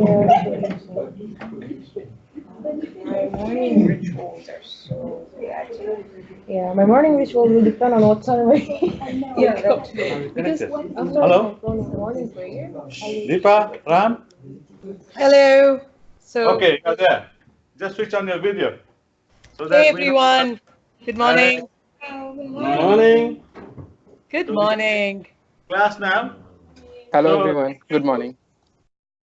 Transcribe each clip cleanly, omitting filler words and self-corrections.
My morning rituals are so bad. Yeah, my morning rituals will depend on what time I wake up. Because after Hello, my morning prayer, Deepa, Ram. Hello. So, Okay, you're there. Just switch on your video so hey that we know. everyone. Good morning. Morning. Good So we can morning. class now. Hello, So everyone. Good morning.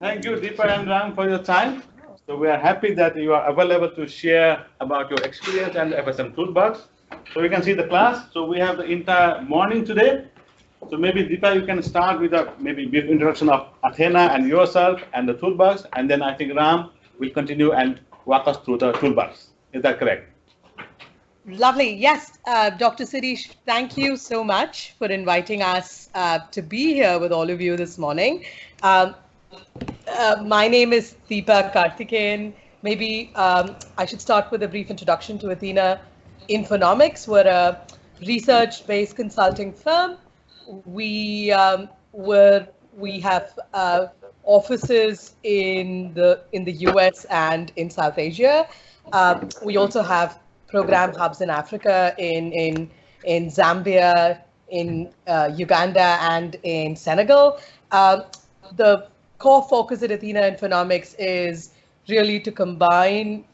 thank you, Deepa and Ram, for your time. So we are happy that you are available to share about your experience and the FSM Toolbox. So you can see the class. So we have the entire morning today. So maybe Deepa, you can start with a maybe brief introduction of Athena and yourself and the toolbox, and then I think Ram will continue and walk us through the toolbox. Is that correct? Lovely. Yes, Dr. Sirish, thank you so much for inviting us to be here with all of you this morning. My name is Deepa Karthikeyan. Maybe I should start with a brief introduction to Athena Infonomics. We're a research-based consulting firm. We have offices in the US and in South Asia. We also have program hubs in Africa, in Zambia, in Uganda, and in Senegal. The core focus at Athena Infonomics is really to combine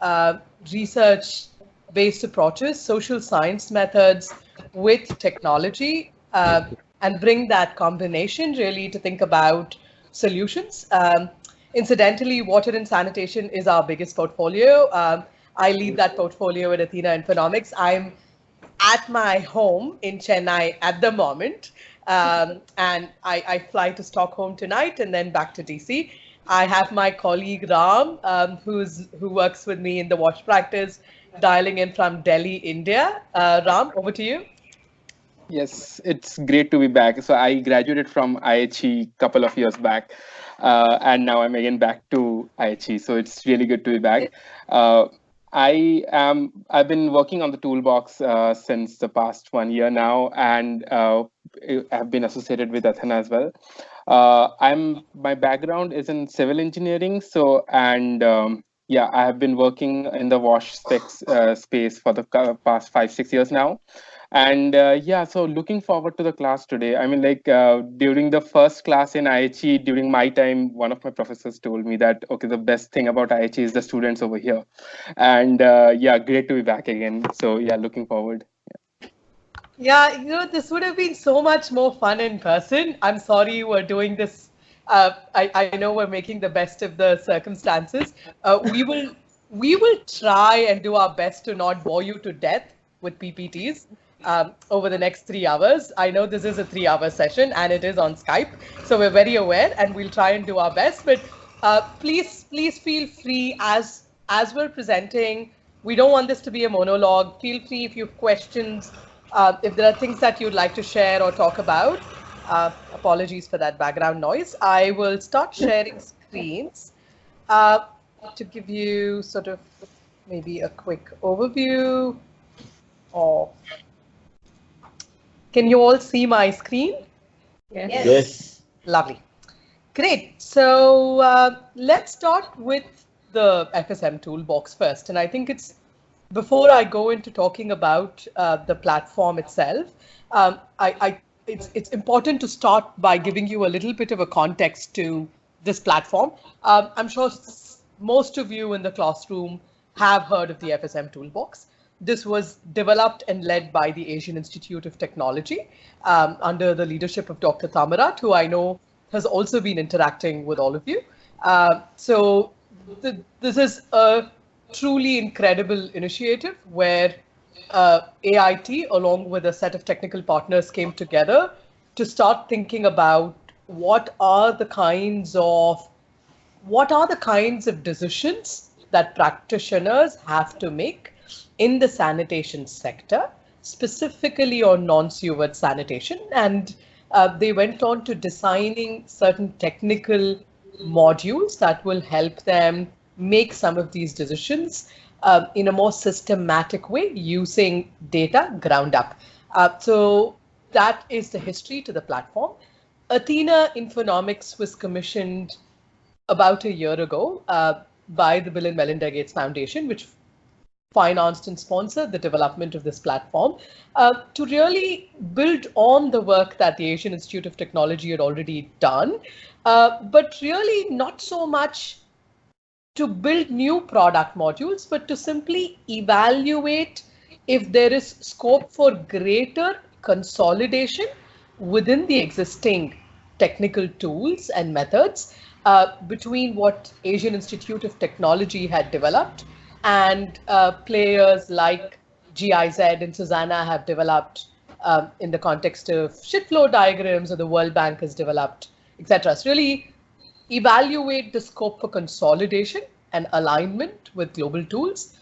research-based approaches, social science methods with technology, and bring that combination really to think about solutions. Incidentally, water and sanitation is our biggest portfolio. I lead that portfolio at Athena Infonomics. I'm at my home in Chennai at the moment, and I fly to Stockholm tonight and then back to DC. I have my colleague Ram, who works with me in the wash practice, dialing in from Delhi, India. Ram, over to you. Yes, it's great to be back. So I graduated from IHE couple of years back, and now I'm again back to IHE. So it's really good to be back. I've been working on the toolbox since the past 1 year now, and I've been associated with Athena as well. My background is in civil engineering, yeah, I have been working in the wash specs space for the past 5-6 years now. And yeah, so looking forward to the class today. I mean, like during the first class in IHE, during my time, one of my professors told me that, okay, the best thing about IHE is the students over here. And yeah, great to be back again. So yeah, looking forward. Yeah, this would have been so much more fun in person. I'm sorry we're doing this. I know we're making the best of the circumstances. We will try and do our best to not bore you to death with PPTs over the next 3 hours. I know this is a 3-hour session and it is on Skype, so we're very aware and we'll try and do our best. But please feel free as we're presenting. We don't want this to be a monologue. Feel free if you have questions. If there are things that you'd like to share or talk about, apologies for that background noise. I will start sharing screens to give you sort of maybe a quick overview of. Can you all see my screen? Yes. Lovely. Great. So let's start with the FSM Toolbox first. And I think before I go into talking about the platform itself, it's important to start by giving you a little bit of a context to this platform. I'm sure most of you in the classroom have heard of the FSM Toolbox. This was developed and led by the Asian Institute of Technology under the leadership of Dr. Tamarat, who I know has also been interacting with all of you. This is a truly incredible initiative where AIT, along with a set of technical partners, came together to start thinking about what are the kinds of decisions that practitioners have to make in the sanitation sector, specifically on non-sewered sanitation. And they went on to designing certain technical modules that will help them make some of these decisions in a more systematic way using data ground up. So that is the history to the platform. Athena Infonomics was commissioned about a year ago by the Bill and Melinda Gates Foundation, which financed and sponsored the development of this platform to really build on the work that the Asian Institute of Technology had already done, but really not so much to build new product modules, but to simply evaluate if there is scope for greater consolidation within the existing technical tools and methods between what Asian Institute of Technology had developed and players like GIZ and Susanna have developed in the context of shit flow diagrams, or the World Bank has developed, etc. So really evaluate the scope for consolidation and alignment with global tools,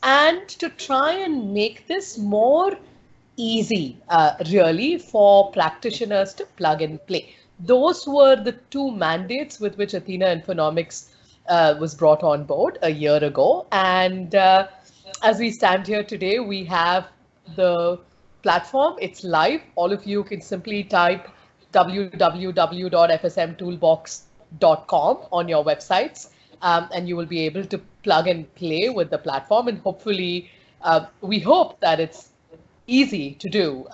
and to try and make this more easy, really, for practitioners to plug and play. Those were the two mandates with which Athena Infonomics was brought on board a year ago. And as we stand here today, we have the platform. It's live. All of you can simply type www.fsmtoolbox.com on your websites, and you will be able to plug and play with the platform. And hopefully, we hope that it's easy to do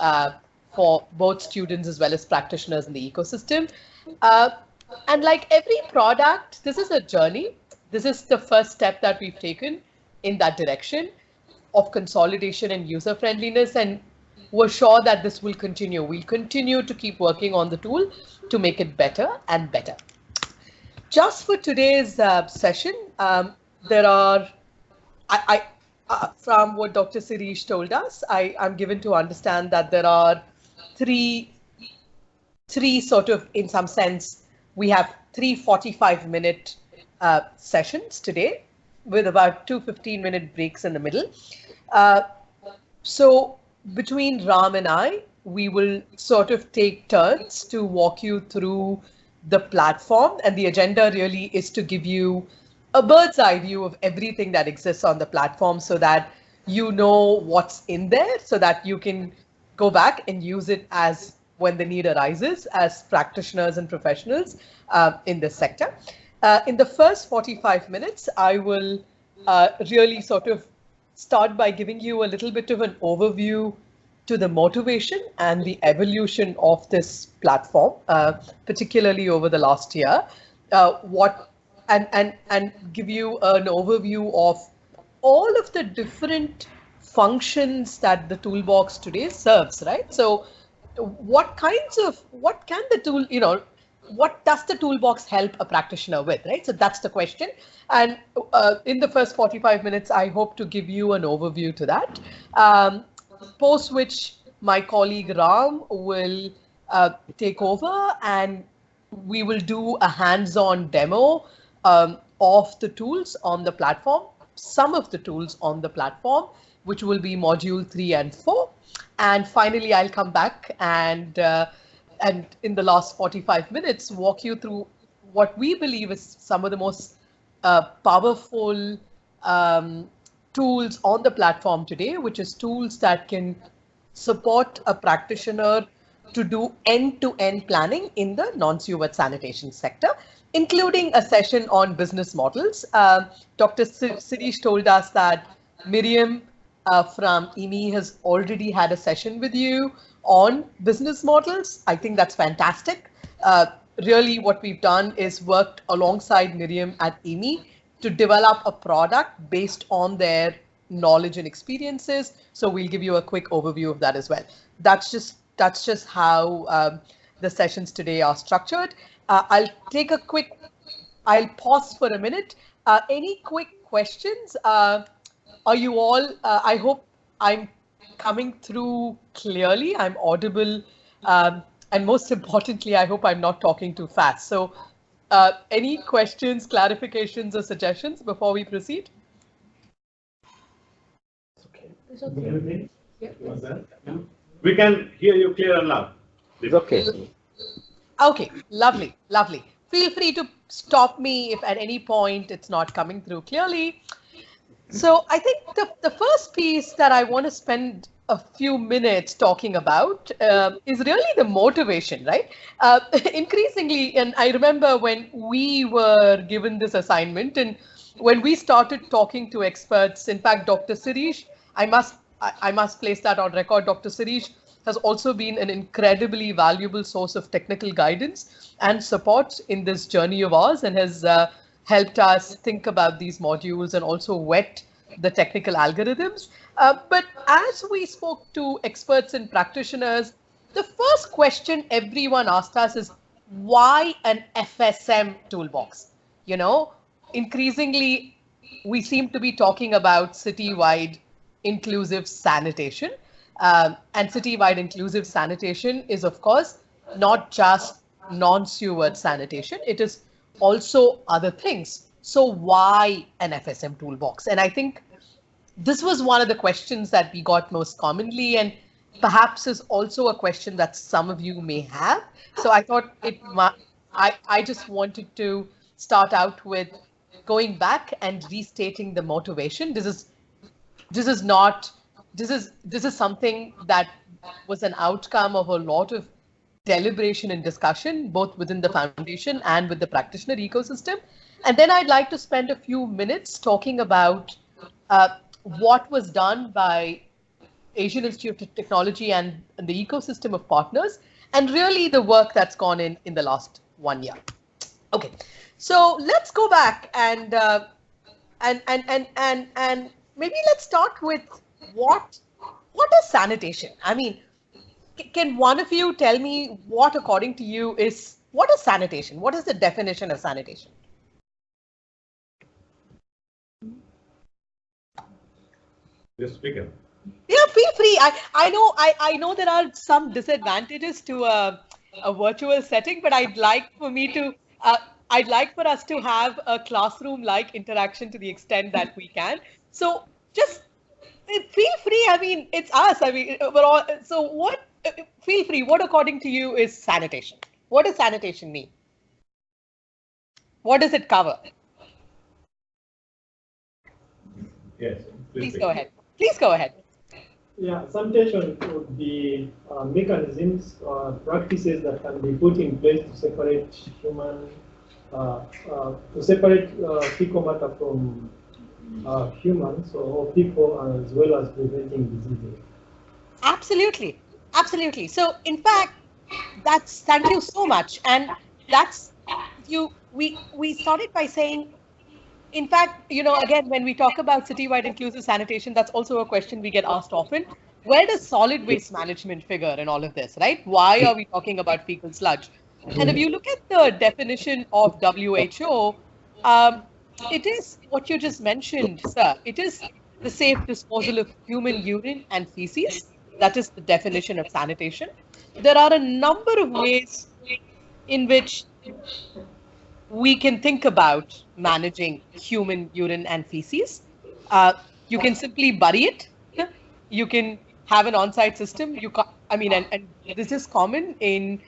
for both students as well as practitioners in the ecosystem. And like every product, this is a journey. This is the first step that we've taken in that direction of consolidation and user friendliness. And we're sure that this will continue. We'll continue to keep working on the tool to make it better and better. Just for today's session, there are, from what Dr. Sirish told us, I'm given to understand that there are three sort of, in some sense, we have 3 45-minute sessions today with about 2 15-minute breaks in the middle. So between Ram and I, we will sort of take turns to walk you through the platform, and the agenda really is to give you a bird's eye view of everything that exists on the platform so that you know what's in there, so that you can go back and use it as when the need arises as practitioners and professionals in this sector. In the first 45 minutes, I will really sort of start by giving you a little bit of an overview to the motivation and the evolution of this platform, particularly over the last year, and give you an overview of all of the different functions that the toolbox today serves, right? So what can the tool, what does the toolbox help a practitioner with, right? So that's the question. And in the first 45 minutes, I hope to give you an overview to that. Post which my colleague Ram will take over, and we will do a hands-on demo of the tools on the platform, some of the tools on the platform, which will be module 3 and 4. And finally, I'll come back and in the last 45 minutes, walk you through what we believe is some of the most powerful tools on the platform today, which is tools that can support a practitioner to do end-to-end planning in the non-sewered sanitation sector, including a session on business models. Dr. Sirish told us that Miriam from EME has already had a session with you on business models. I think that's fantastic. Really what we've done is worked alongside Miriam at EME to develop a product based on their knowledge and experiences. So we'll give you a quick overview of that as well. That's just how the sessions today are structured. I'll pause for a minute. Any quick questions? Are you all, I hope I'm coming through clearly, I'm audible, and most importantly, I hope I'm not talking too fast. So any questions, clarifications, or suggestions before we proceed? It's okay. Yeah. We can hear you clear and loud. It's okay. Okay, lovely, lovely. Feel free to stop me if at any point it's not coming through clearly. So I think the first piece that I want to spend a few minutes talking about is really the motivation, right? Increasingly, and I remember when we were given this assignment and when we started talking to experts, in fact, Dr. Sirish, I must place that on record, Dr. Sirish has also been an incredibly valuable source of technical guidance and support in this journey of ours and has helped us think about these modules and also vet the technical algorithms. But as we spoke to experts and practitioners, the first question everyone asked us is, why an FSM toolbox? You know, increasingly, we seem to be talking about citywide inclusive sanitation. And citywide inclusive sanitation is, of course, not just non-sewered sanitation. It is also other things. So why an FSM toolbox? And I think this was one of the questions that we got most commonly, and perhaps is also a question that some of you may have. So I thought I just wanted to start out with going back and restating the motivation. This is something that was an outcome of a lot of deliberation and discussion, both within the foundation and with the practitioner ecosystem. And then I'd like to spend a few minutes talking about what was done by Asian Institute of Technology and the ecosystem of partners, and really the work that's gone in the last 1 year. Okay, so let's go back and maybe let's start with what is sanitation? I mean, can one of you tell me what, according to you, what is sanitation? What is the definition of sanitation? Just speak up. Yeah, feel free. I know there are some disadvantages to a virtual setting, but I'd like for us to have a classroom-like interaction to the extent that we can. So just feel free. I mean, it's us. I mean, we're all. So what? Feel free. What, according to you, is sanitation? What does sanitation mean? What does it cover? Yes. Please go ahead. Please go ahead. Yeah, sanitation would be mechanisms or practices that can be put in place to separate fecal matter from humans or people, as well as preventing diseases. Absolutely, absolutely. So, in fact, thank you so much. And that's we started by saying, in fact, you know, again, when we talk about citywide inclusive sanitation, that's also a question we get asked often. Where does solid waste management figure in all of this, right? Why are we talking about fecal sludge? And if you look at the definition of WHO, it is what you just mentioned, sir. It is the safe disposal of human urine and feces. That is the definition of sanitation. There are a number of ways in which we can think about managing human urine and feces. You can simply bury it. You can have an on-site system. And this is common in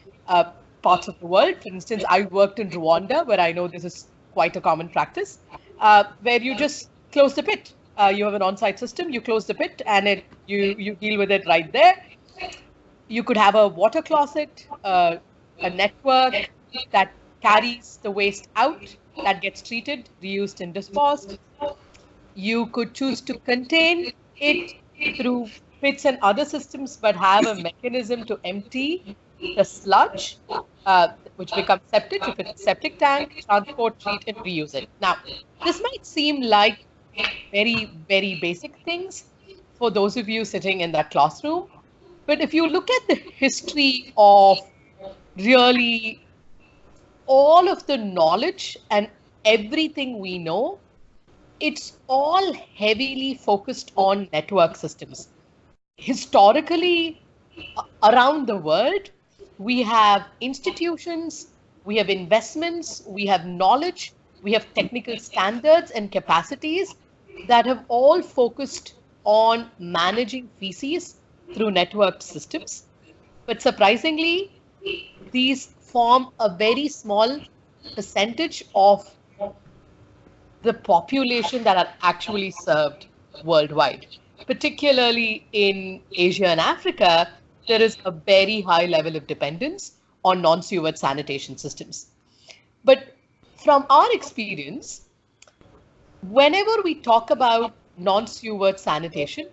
parts of the world. For instance, I worked in Rwanda, where I know this is quite a common practice, where you just close the pit. You have an on-site system, you close the pit, and you deal with it right there. You could have a water closet, a network that carries the waste out, that gets treated, reused, and disposed. You could choose to contain it through pits and other systems, but have a mechanism to empty the sludge, which becomes septic. If it's a septic tank, transport, treat, and reuse it. Now, this might seem like very, very basic things for those of you sitting in that classroom. But if you look at the history of really all of the knowledge and everything we know, it's all heavily focused on network systems. Historically, around the world, we have institutions, we have investments, we have knowledge, we have technical standards and capacities that have all focused on managing feces through networked systems. But surprisingly, these form a very small percentage of the population that are actually served worldwide. particularly in Asia and Africa, there is a very high level of dependence on non-sewered sanitation systems. But from our experience, whenever we talk about non-sewered sanitation,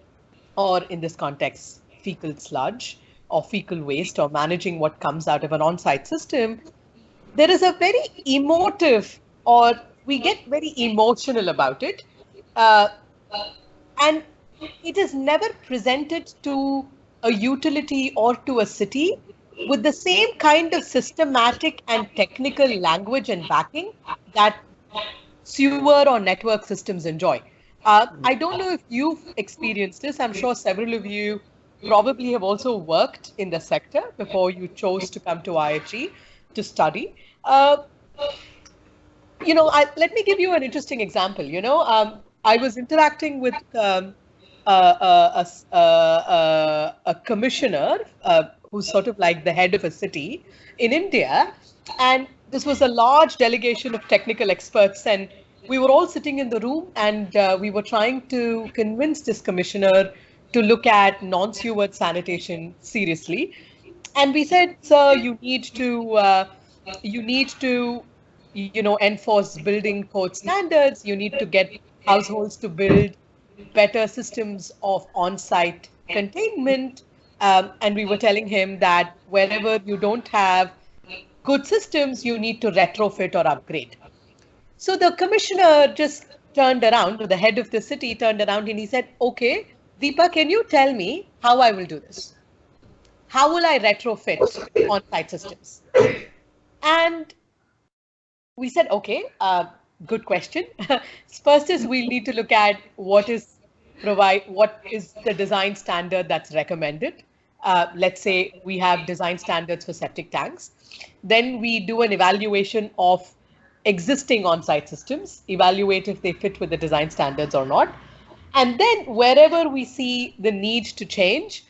or in this context, fecal sludge or fecal waste, or managing what comes out of an on-site system, there is a very emotive, or we get very emotional about it. And it is never presented to a utility or to a city with the same kind of systematic and technical language and backing that sewer or network systems enjoy. I don't know if you've experienced this. I'm sure several of you probably have also worked in the sector before you chose to come to IHE to study. Let me give you an interesting example. I was interacting with a commissioner who's sort of like the head of a city in India, and this was a large delegation of technical experts, and we were all sitting in the room, and we were trying to convince this commissioner to look at non-sewered sanitation seriously. And we said, sir, you need to enforce building code standards. You need to get households to build better systems of on-site containment. And we were telling him that wherever you don't have good systems, you need to retrofit or upgrade. So the commissioner just turned around, the head of the city turned around, and he said, okay, Deepa, can you tell me how I will do this? How will I retrofit on-site systems? And we said, okay, good question. First is we'll need to look at what is the design standard that's recommended. Let's say we have design standards for septic tanks. Then we do an evaluation of existing on-site systems, evaluate if they fit with the design standards or not. And then wherever we see the need to change,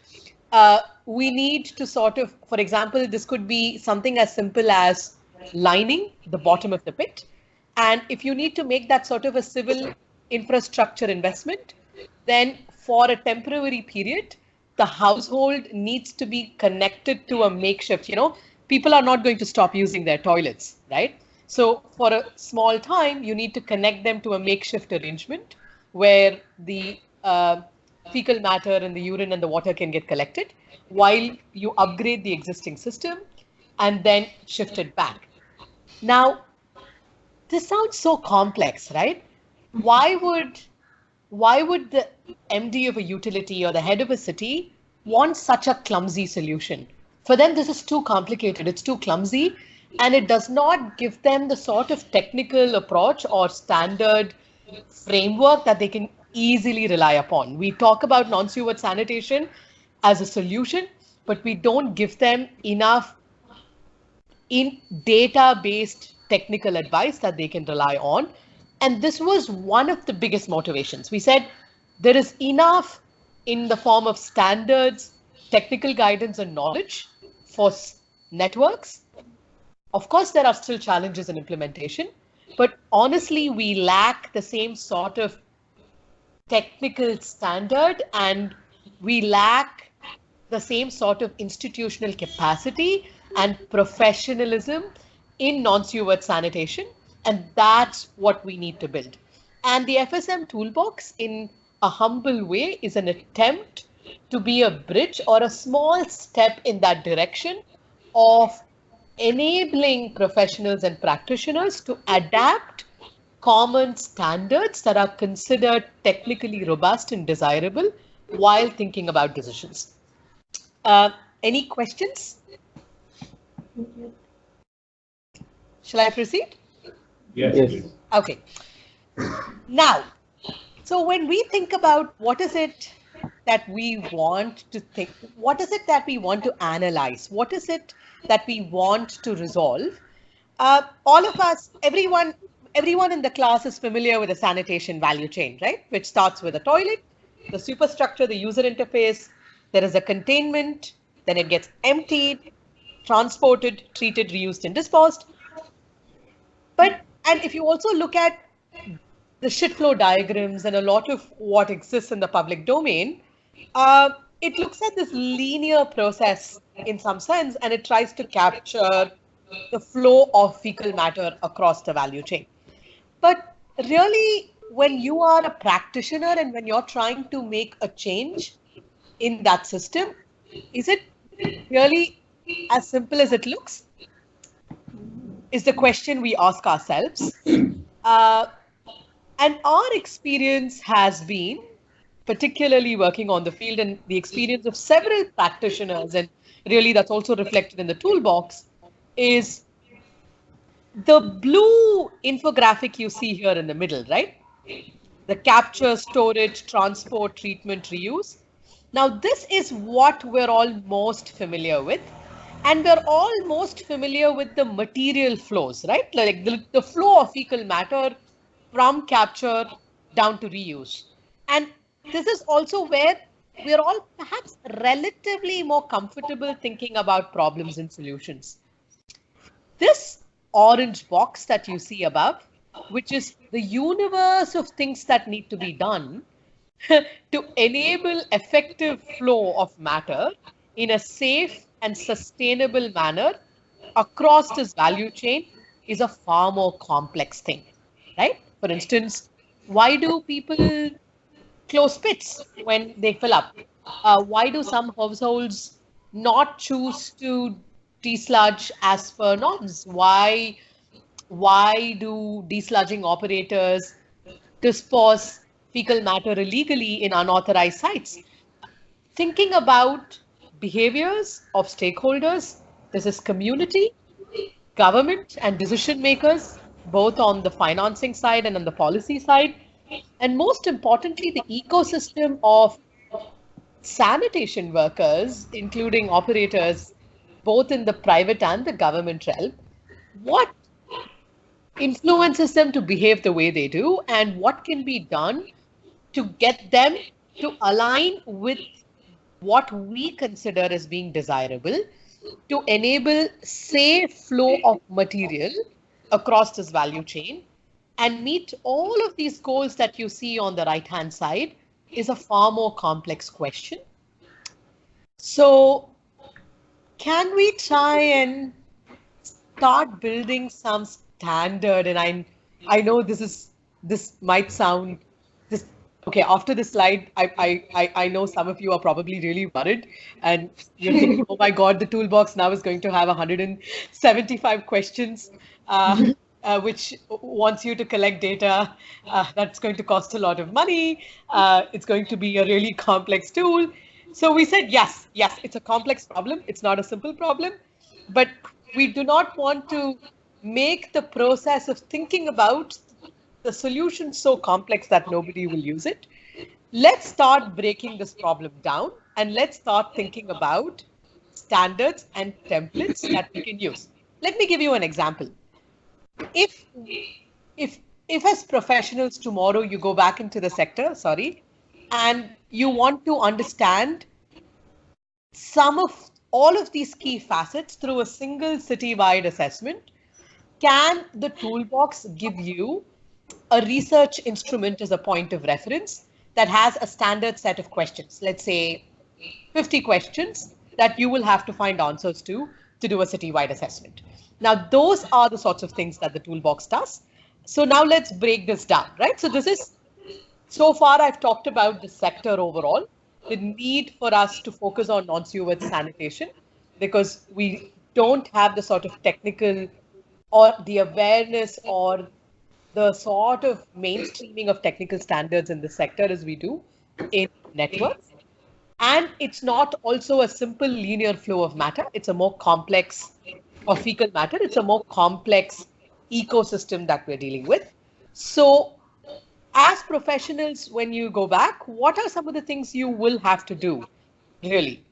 we need to sort of, for example, this could be something as simple as lining the bottom of the pit. And if you need to make that sort of a civil infrastructure investment, then for a temporary period, the household needs to be connected to a makeshift, people are not going to stop using their toilets, right? So for a small time, you need to connect them to a makeshift arrangement where the fecal matter and the urine and the water can get collected while you upgrade the existing system and then shift it back. Now, this sounds so complex, right? Why would the MD of a utility or the head of a city want such a clumsy solution? For them, this is too complicated, it's too clumsy, and it does not give them the sort of technical approach or standard framework that they can easily rely upon. We talk about non-sewered sanitation as a solution, but we don't give them enough in data-based technical advice that they can rely on. And this was one of the biggest motivations. We said there is enough in the form of standards, technical guidance and knowledge for networks. Of course, there are still challenges in implementation, but honestly, we lack the same sort of technical standard, and we lack the same sort of institutional capacity and professionalism in non-sewered sanitation. And that's what we need to build. And the FSM Toolbox, in a humble way, is an attempt to be a bridge or a small step in that direction of enabling professionals and practitioners to adapt common standards that are considered technically robust and desirable while thinking about decisions. Any questions? Shall I proceed? Yes. Okay. Now, so when we think about what is it that we want to think, what is it that we want to analyze, what is it that we want to resolve, all of us, everyone in the class is familiar with the sanitation value chain, right? Which starts with a toilet, the superstructure, the user interface, there is a containment, then it gets emptied, transported, treated, reused, and disposed. And if you also look at the shit flow diagrams and a lot of what exists in the public domain, it looks at this linear process in some sense, and it tries to capture the flow of fecal matter across the value chain. But really, when you are a practitioner and when you're trying to make a change in that system, is it really as simple as it looks? Is the question we ask ourselves. And our experience has been, particularly working on the field and the experience of several practitioners, and really that's also reflected in the toolbox, is the blue infographic you see here in the middle, right? The capture, storage, transport, treatment, reuse. Now, this is what we're all most familiar with. And we're all most familiar with the material flows, right? Like the flow of fecal matter from capture down to reuse. And this is also where we're all perhaps relatively more comfortable thinking about problems and solutions. This orange box that you see above, which is the universe of things that need to be done to enable effective flow of matter in a safe and sustainable manner across this value chain, is a far more complex thing, right? For instance, why do people close pits when they fill up? Why do some households not choose to desludge as per norms? Why do desludging operators dispose fecal matter illegally in unauthorized sites? Thinking about behaviors of stakeholders, this is community, government and decision makers, both on the financing side and on the policy side, and most importantly, the ecosystem of sanitation workers, including operators, both in the private and the government realm. What influences them to behave the way they do, and what can be done to get them to align with what we consider as being desirable to enable safe flow of material across this value chain and meet all of these goals that you see on the right-hand side, is a far more complex question. So can we try and start building some standard? And I know this might sound this okay. After this slide, I know some of you are probably really worried and you're thinking, oh my God, the toolbox now is going to have 175 questions, which wants you to collect data. That's going to cost a lot of money. It's going to be a really complex tool. So we said, yes, it's a complex problem. It's not a simple problem, but we do not want to make the process of thinking about the solution so complex that nobody will use it. Let's start breaking this problem down and let's start thinking about standards and templates that we can use. Let me give you an example. If as professionals tomorrow you go back into the sector, and you want to understand some of all of these key facets through a single city-wide assessment, can the toolbox give you a research instrument as a point of reference that has a standard set of questions, let's say 50 questions that you will have to find answers to do a city-wide assessment? Now, those are the sorts of things that the toolbox does. So now let's break this down, right? So this is, so far I've talked about the sector overall, the need for us to focus on non-sewered sanitation, because we don't have the sort of technical or the awareness or the sort of mainstreaming of technical standards in the sector as we do in networks. And it's not also a simple linear flow of matter. It's a more complex, or fecal matter, it's a more complex ecosystem that we're dealing with. So as professionals, when you go back, what are some of the things you will have to do, really,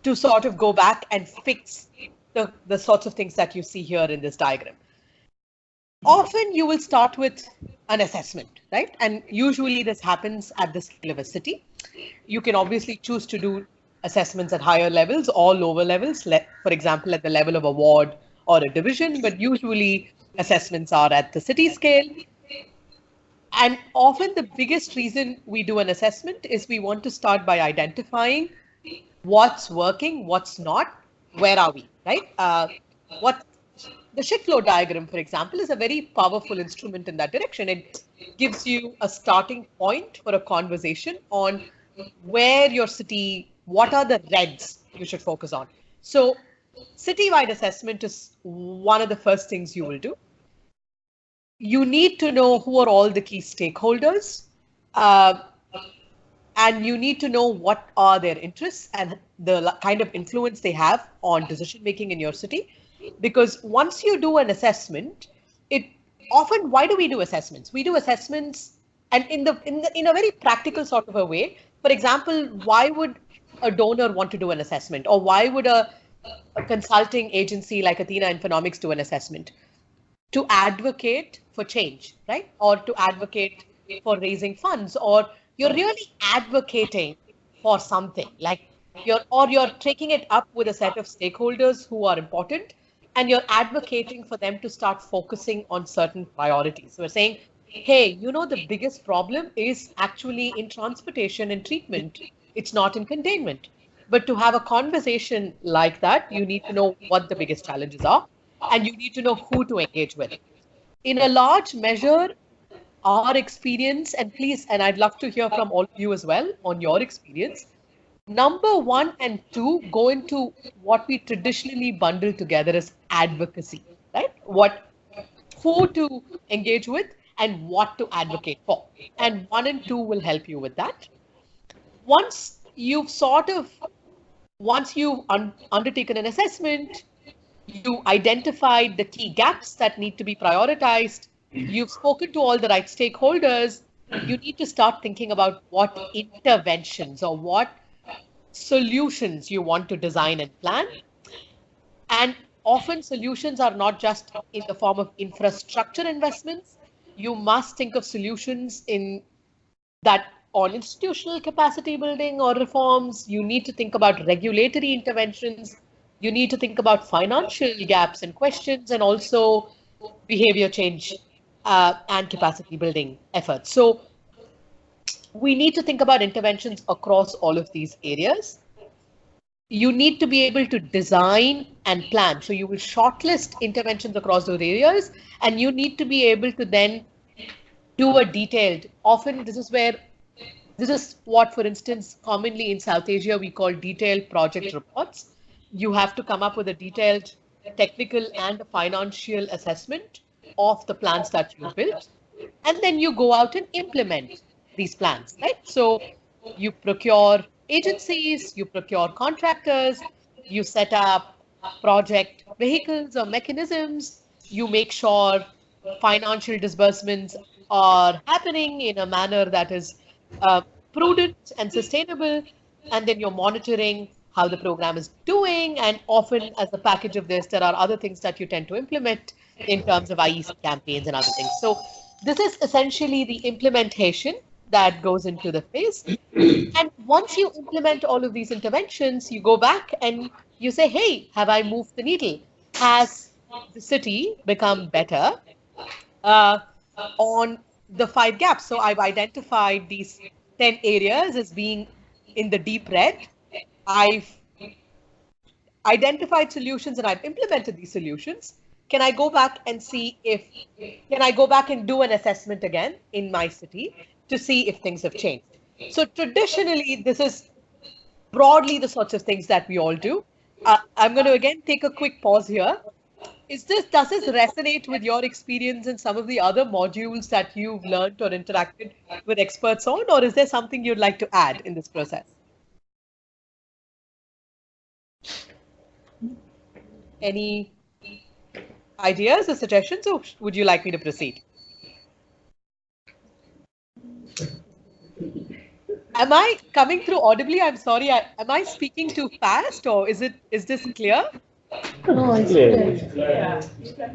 to sort of go back and fix the sorts of things that you see here in this diagram? Often you will start with an assessment, right? And usually this happens at the scale of a city. You can obviously choose to do assessments at higher levels or lower levels, for example, at the level of a ward or a division, but usually assessments are at the city scale. And often the biggest reason we do an assessment is we want to start by identifying what's working, what's not, where are we, right? What the shift flow diagram, for example, is a very powerful instrument in that direction. It gives you a starting point for a conversation on where your city, what are the reds you should focus on. So citywide assessment is one of the first things you will do. You need to know who are all the key stakeholders, and you need to know what are their interests and the kind of influence they have on decision making in your city. Because once you do an assessment, it often, why do we do assessments? We do assessments, and in a very practical sort of a way. For example, why would a donor want to do an assessment, or why would a consulting agency like Athena Infonomics do an assessment? To advocate for change, right? Or to advocate for raising funds, or you're really advocating for something, like you're taking it up with a set of stakeholders who are important, and you're advocating for them to start focusing on certain priorities. So we're saying, hey, the biggest problem is actually in transportation and treatment. It's not in containment. But to have a conversation like that, you need to know what the biggest challenges are, and you need to know who to engage with. In a large measure, our experience, and please, and I'd love to hear from all of you as well on your experience, number 1 and 2 go into what we traditionally bundle together as advocacy, right? Who to engage with and what to advocate for. And 1 and 2 will help you with that. Once you've undertaken an assessment, you identified the key gaps that need to be prioritized, you've spoken to all the right stakeholders, you need to start thinking about what interventions or what solutions you want to design and plan. And often solutions are not just in the form of infrastructure investments. You must think of solutions in that on institutional capacity building or reforms. You need to think about regulatory interventions. You need to think about financial gaps and questions, and also behavior change and capacity building efforts. So we need to think about interventions across all of these areas. You need to be able to design and plan. So you will shortlist interventions across those areas, and you need to be able to then do a detailed, often this is what, for instance, commonly in South Asia, we call detailed project reports. You have to come up with a detailed technical and financial assessment of the plans that you built, and then you go out and implement these plans, right? So you procure agencies, you procure contractors, you set up project vehicles or mechanisms, you make sure financial disbursements are happening in a manner that is prudent and sustainable, and then you're monitoring how the program is doing. And often as a package of this, there are other things that you tend to implement in terms of IEC campaigns and other things. So this is essentially the implementation that goes into the phase. And once you implement all of these interventions, you go back and you say, hey, have I moved the needle? Has the city become better on the 5 gaps? So I've identified these 10 areas as being in the deep red. I've identified solutions and I've implemented these solutions. Can I go back and can I go back and do an assessment again in my city to see if things have changed? So traditionally, this is broadly the sorts of things that we all do. I'm going to again take a quick pause here. Does this resonate with your experience in some of the other modules that you've learned or interacted with experts on, or is there something you'd like to add in this process? Any ideas or suggestions, or would you like me to proceed? Am I coming through audibly? I'm sorry. Am I speaking too fast, or is this clear? No, it's clear.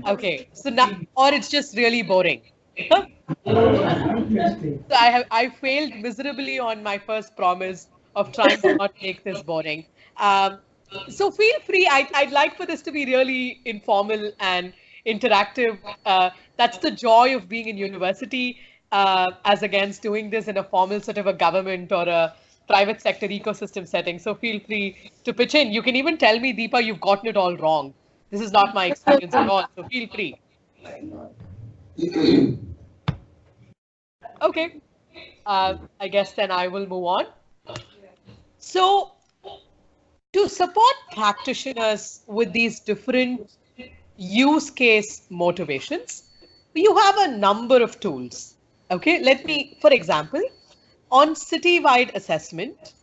Okay, so now, or it's just really boring. So I failed miserably on my first promise of trying to not make this boring. So feel free. I'd like for this to be really informal and interactive. That's the joy of being in university, as against doing this in a formal sort of a government or a private sector ecosystem setting. So feel free to pitch in. You can even tell me, Deepa, you've gotten it all wrong. This is not my experience at all. So feel free. Okay. I guess then I will move on. So to support practitioners with these different use case motivations, you have a number of tools. Okay, let me, for example, on citywide assessment,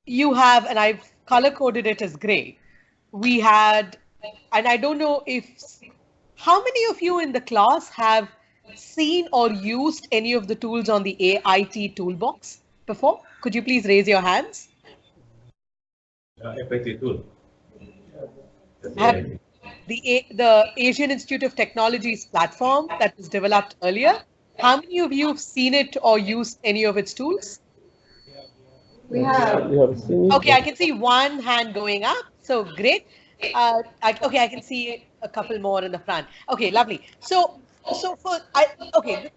you have, and I've color coded it as gray. We had, and I don't know if, how many of you in the class have seen or used any of the tools on the AIT Toolbox before? Could you please raise your hands? FAT tool. The Asian Institute of Technology's platform that was developed earlier. How many of you have seen it or used any of its tools? We have. Okay, I can see one hand going up. So great. Okay, I can see a couple more in the front. Okay, lovely. Okay,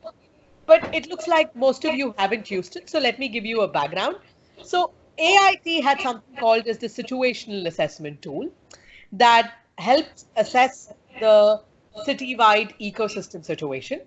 but it looks like most of you haven't used it. So let me give you a background. So AIT had something called as the situational assessment tool that helps assess the citywide ecosystem situation.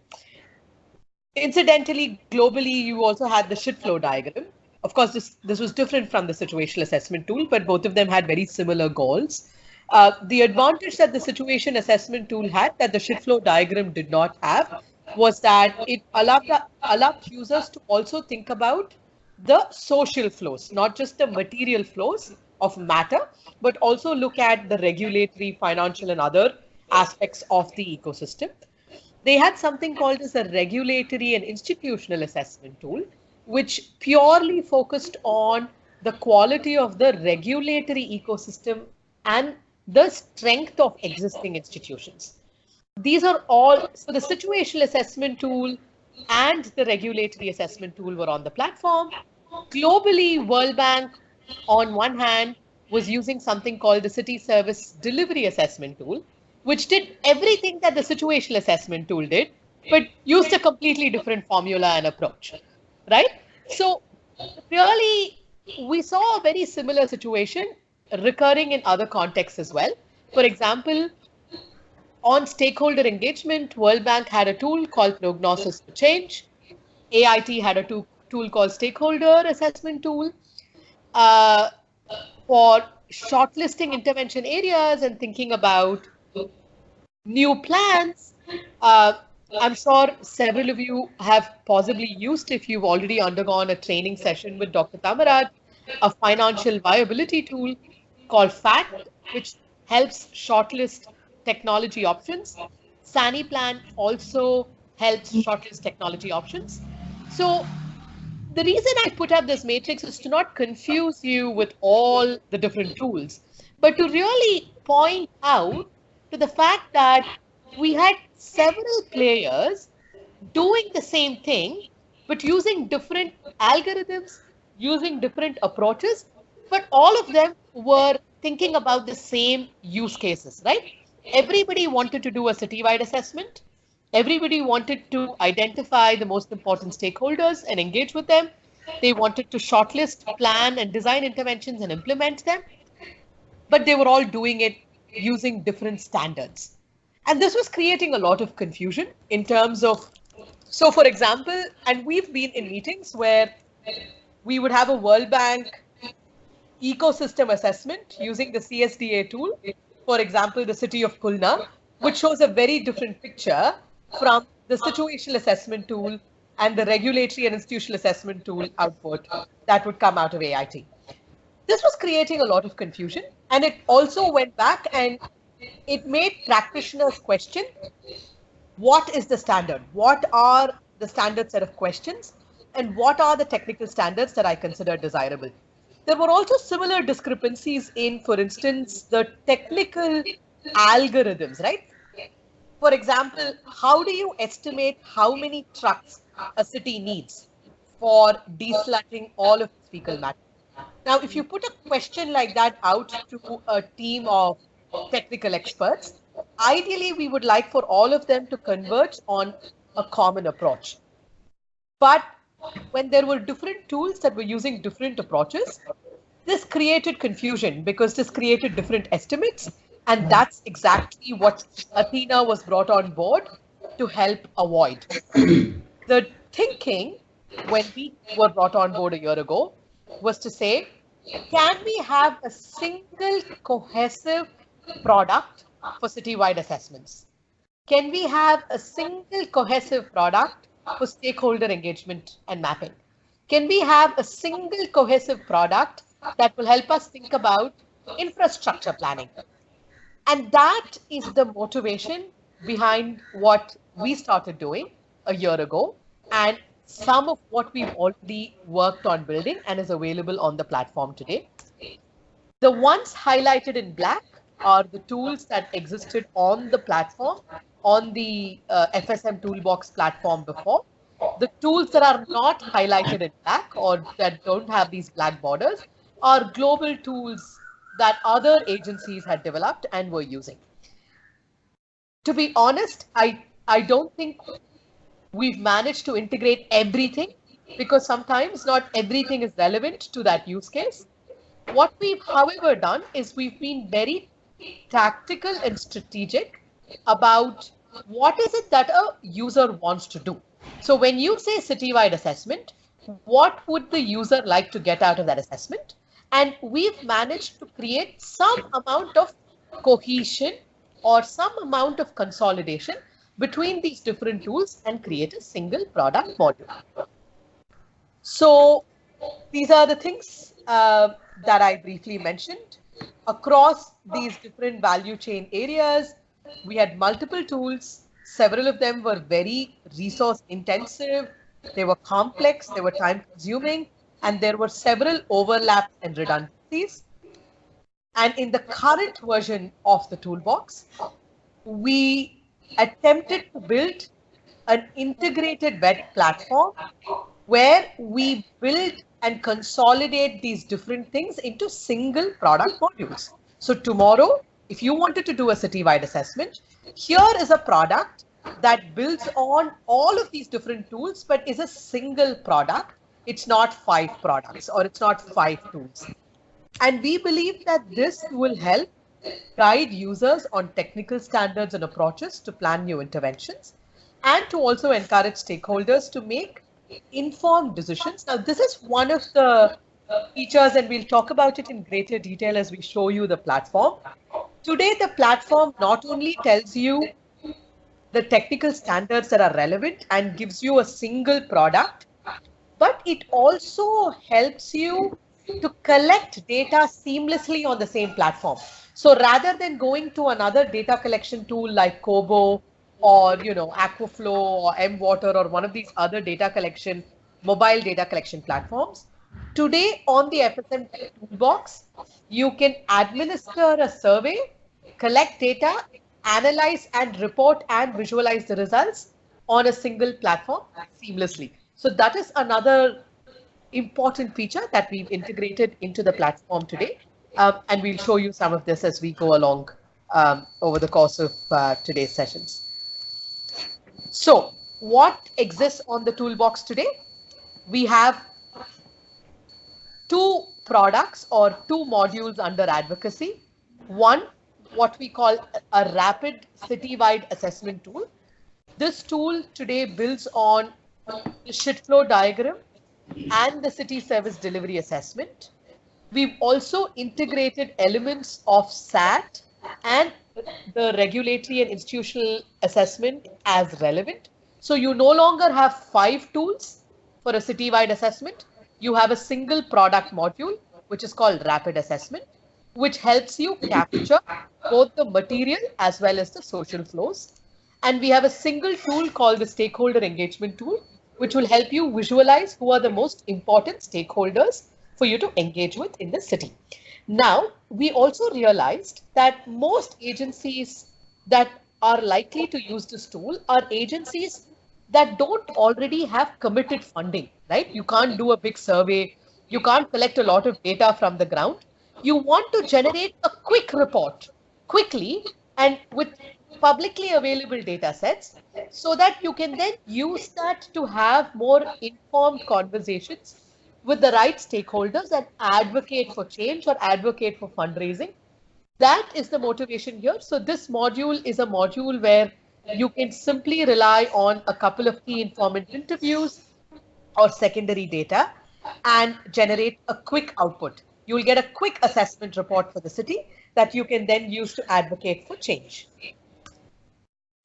Incidentally, globally, you also had the shit flow diagram. Of course, this was different from the situational assessment tool, but both of them had very similar goals. The advantage that the situation assessment tool had that the shit flow diagram did not have was that it allowed users to also think about the social flows, not just the material flows of matter, but also look at the regulatory, financial, and other aspects of the ecosystem. They had something called as a regulatory and institutional assessment tool, which purely focused on the quality of the regulatory ecosystem and the strength of existing institutions. These are all, so the situational assessment tool and the regulatory assessment tool were on the platform. Globally, World Bank, on one hand, was using something called the City Service Delivery Assessment tool, which did everything that the situational assessment tool did, but used a completely different formula and approach, right? So really, we saw a very similar situation recurring in other contexts as well. For example, on stakeholder engagement, World Bank had a tool called Prognosis for Change. AIT had a tool called Stakeholder Assessment Tool. For shortlisting intervention areas and thinking about new plans, I'm sure several of you have possibly used, if you've already undergone a training session with Dr. Tamaraj, a financial viability tool called FACT, which helps shortlist technology options. SaniPlan also helps shortlist technology options. So the reason I put up this matrix is to not confuse you with all the different tools, but to really point out to the fact that we had several players doing the same thing, but using different algorithms, using different approaches, but all of them were thinking about the same use cases, right? Everybody wanted to do a citywide assessment. Everybody wanted to identify the most important stakeholders and engage with them. They wanted to shortlist, plan, and design interventions and implement them. But they were all doing it using different standards. And this was creating a lot of confusion in terms of, so for example, and we've been in meetings where we would have a World Bank ecosystem assessment using the CSDA tool, for example, the city of Kulna, which shows a very different picture from the situational assessment tool and the regulatory and institutional assessment tool output that would come out of AIT. This was creating a lot of confusion, and it also went back and it made practitioners question, what is the standard? What are the standard set of questions? And what are the technical standards that I consider desirable? There were also similar discrepancies in, for instance, the technical algorithms, right? For example, how do you estimate how many trucks a city needs for desludging all of its fecal matter? Now, if you put a question like that out to a team of technical experts, ideally, we would like for all of them to converge on a common approach. But when there were different tools that were using different approaches, this created confusion because this created different estimates. And that's exactly what Athena was brought on board to help avoid. The thinking when we were brought on board a year ago was to say, can we have a single cohesive product for citywide assessments? Can we have a single cohesive product for stakeholder engagement and mapping? Can we have a single cohesive product that will help us think about infrastructure planning? And that is the motivation behind what we started doing a year ago, and some of what we've already worked on building and is available on the platform today. The ones highlighted in black are the tools that existed on the platform, on the FSM Toolbox platform before. The tools that are not highlighted in black or that don't have these black borders are global tools that other agencies had developed and were using. To be honest, I don't think we've managed to integrate everything because sometimes not everything is relevant to that use case. What we've, however, done is we've been very tactical and strategic about what is it that a user wants to do. So when you say citywide assessment, what would the user like to get out of that assessment? And we've managed to create some amount of cohesion or some amount of consolidation between these different tools and create a single product module. So these are the things that I briefly mentioned. Across these different value chain areas, we had multiple tools. Several of them were very resource intensive. They were complex, they were time consuming, and there were several overlaps and redundancies. And in the current version of the toolbox, we attempted to build an integrated web platform where we build and consolidate these different things into single product modules. So tomorrow, if you wanted to do a citywide assessment, here is a product that builds on all of these different tools, but is a single product. It's not 5 products or it's not 5 tools. And we believe that this will help guide users on technical standards and approaches to plan new interventions and to also encourage stakeholders to make informed decisions. Now, this is one of the features, and we'll talk about it in greater detail as we show you the platform. Today, the platform not only tells you the technical standards that are relevant and gives you a single product, but it also helps you to collect data seamlessly on the same platform. So rather than going to another data collection tool like Kobo or Aquaflow or mWater or one of these other mobile data collection platforms, today on the FSM Toolbox, you can administer a survey, collect data, analyze and report and visualize the results on a single platform seamlessly. So that is another important feature that we've integrated into the platform today. And we'll show you some of this as we go along over the course of today's sessions. So what exists on the toolbox today? We have 2 products or 2 modules under advocacy. One, what we call a rapid citywide assessment tool. This tool today builds on the shit flow diagram and the city service delivery assessment. We've also integrated elements of SAT and the regulatory and institutional assessment as relevant. So you no longer have 5 tools for a citywide assessment. You have a single product module, which is called rapid assessment, which helps you capture both the material as well as the social flows. And we have a single tool called the stakeholder engagement tool, which will help you visualize who are the most important stakeholders for you to engage with in the city. Now, we also realized that most agencies that are likely to use this tool are agencies that don't already have committed funding, right? You can't do a big survey. You can't collect a lot of data from the ground. You want to generate a quick report quickly and with publicly available data sets so that you can then use that to have more informed conversations with the right stakeholders and advocate for change or advocate for fundraising. That is the motivation here. So this module is a module where you can simply rely on a couple of key informant interviews or secondary data and generate a quick output. You will get a quick assessment report for the city that you can then use to advocate for change.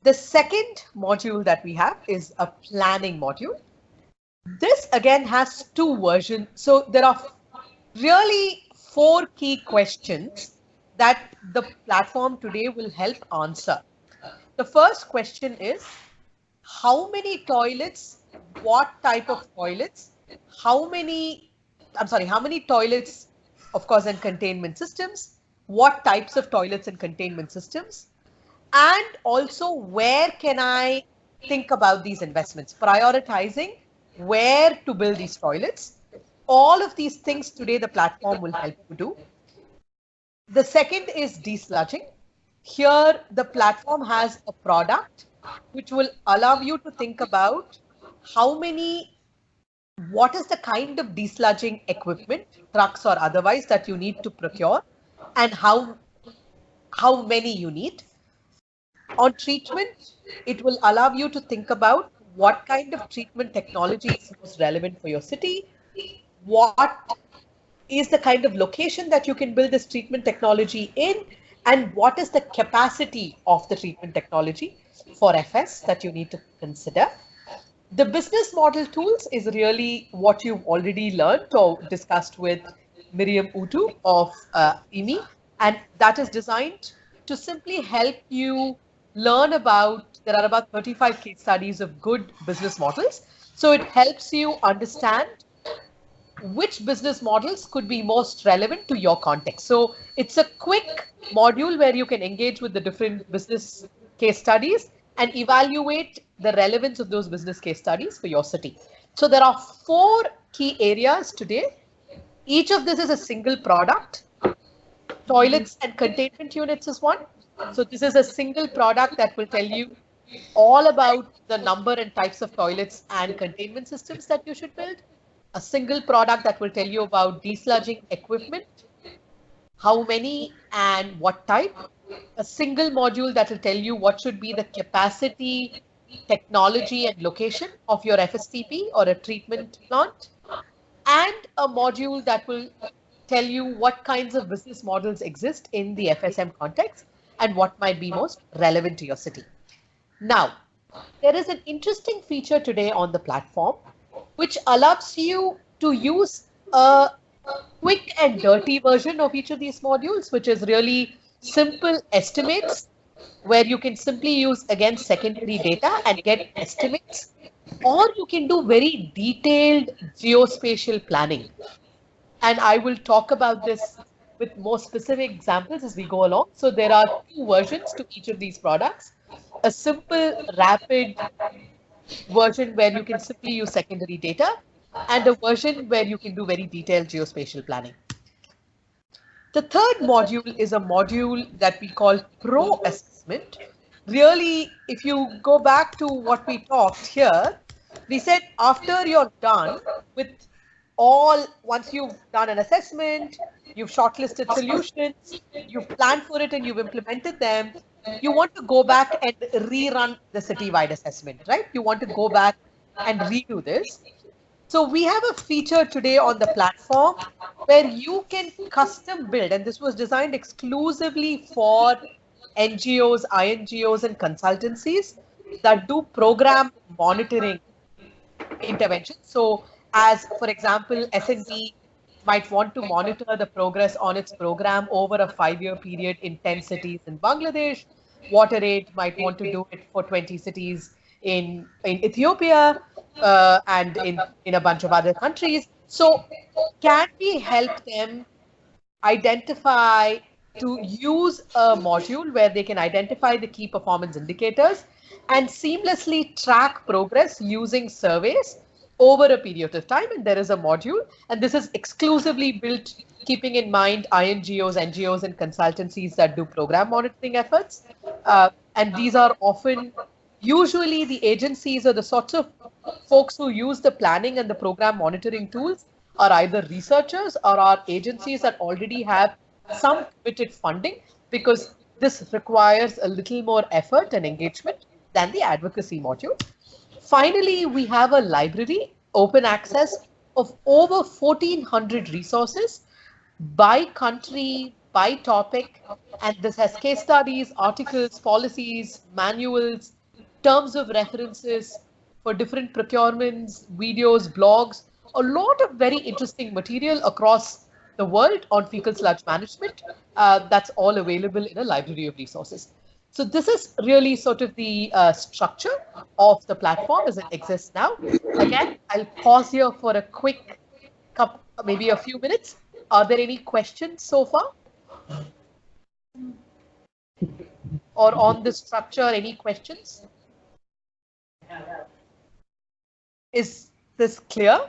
The second module that we have is a planning module. This again has two versions. So there are really 4 key questions that the platform today will help answer. The first question is, how many toilets, what type of toilets, how many toilets, of course, and containment systems, what types of toilets and containment systems, and also where can I think about these investments, prioritizing where to build these toilets. All of these things today the platform will help you do. The second is desludging. Here the platform has a product which will allow you to think about what is the kind of desludging equipment, trucks or otherwise, that you need to procure and how many you need. On treatment, it will allow you to think about what kind of treatment technology is most relevant for your city, what is the kind of location that you can build this treatment technology in, and what is the capacity of the treatment technology for FS that you need to consider. The business model tools is really what you've already learned or discussed with Miriam Utu of IMI, and that is designed to simply help you learn about, there are about 35 case studies of good business models. So it helps you understand which business models could be most relevant to your context. So it's a quick module where you can engage with the different business case studies and evaluate the relevance of those business case studies for your city. So there are 4 key areas today. Each of this is a single product. Toilets and containment units is one. So this is a single product that will tell you all about the number and types of toilets and containment systems that you should build. A single product that will tell you about desludging equipment, how many and what type. A single module that will tell you what should be the capacity, technology and location of your FSTP or a treatment plant. And a module that will tell you what kinds of business models exist in the FSM context and what might be most relevant to your city. Now, there is an interesting feature today on the platform which allows you to use a quick and dirty version of each of these modules, which is really simple estimates, where you can simply use, again, secondary data and get estimates, or you can do very detailed geospatial planning. And I will talk about this with more specific examples as we go along. So there are 2 versions to each of these products. A simple, rapid version where you can simply use secondary data, and a version where you can do very detailed geospatial planning. The third module is a module that we call CRO Assessment. Really, if you go back to what we talked here, we said after you're done with once you've done an assessment, you've shortlisted solutions, you've planned for it and you've implemented them, you want to go back and rerun the citywide assessment, right? You want to go back and redo this. So we have a feature today on the platform where you can custom build, and this was designed exclusively for NGOs, INGOs, and consultancies that do program monitoring interventions. So as, for example, S&P might want to monitor the progress on its program over a 5-year period in 10 cities in Bangladesh. WaterAid might want to do it for 20 cities in Ethiopia and in a bunch of other countries. So can we help them identify, to use a module where they can identify the key performance indicators and seamlessly track progress using surveys over a period of time? And there is a module, and this is exclusively built keeping in mind INGOs, NGOs, and consultancies that do program monitoring efforts. and these are often, usually the agencies or the sorts of folks who use the planning and the program monitoring tools are either researchers or are agencies that already have some committed funding, because this requires a little more effort and engagement than the advocacy module. Finally, we have a library, open access, of over 1,400 resources by country, by topic, and this has case studies, articles, policies, manuals, terms of references for different procurements, videos, blogs, a lot of very interesting material across the world on fecal sludge management. That's all available in a library of resources. So this is really sort of the structure of the platform as it exists now. Again, I'll pause here for a quick couple, maybe a few minutes. Are there any questions so far? Or on the structure, any questions? Is this clear?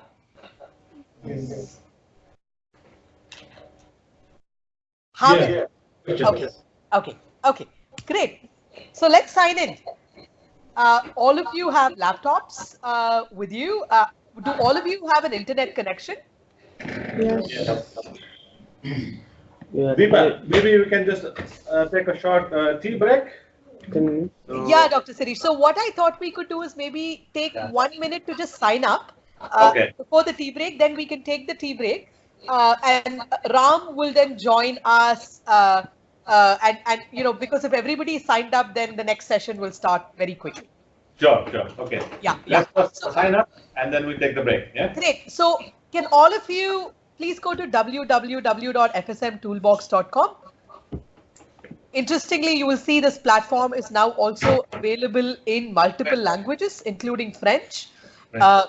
Yes. How many? Okay, great. So let's sign in. All of you have laptops with you. Do all of you have an internet connection? Yes. Yeah. Deepa, maybe we can just take a short tea break. Yeah, Dr. Sirish. So what I thought we could do is maybe take 1 minute to just sign up before the tea break. Then we can take the tea break, and Ram will then join us. And you know, because if everybody is signed up, then the next session will start very quickly. Sure. Okay. Yeah. Let's first sign up and then we take the break. Yeah. Great. So can all of you please go to www.fsmtoolbox.com. Interestingly, you will see this platform is now also available in multiple languages, including French. I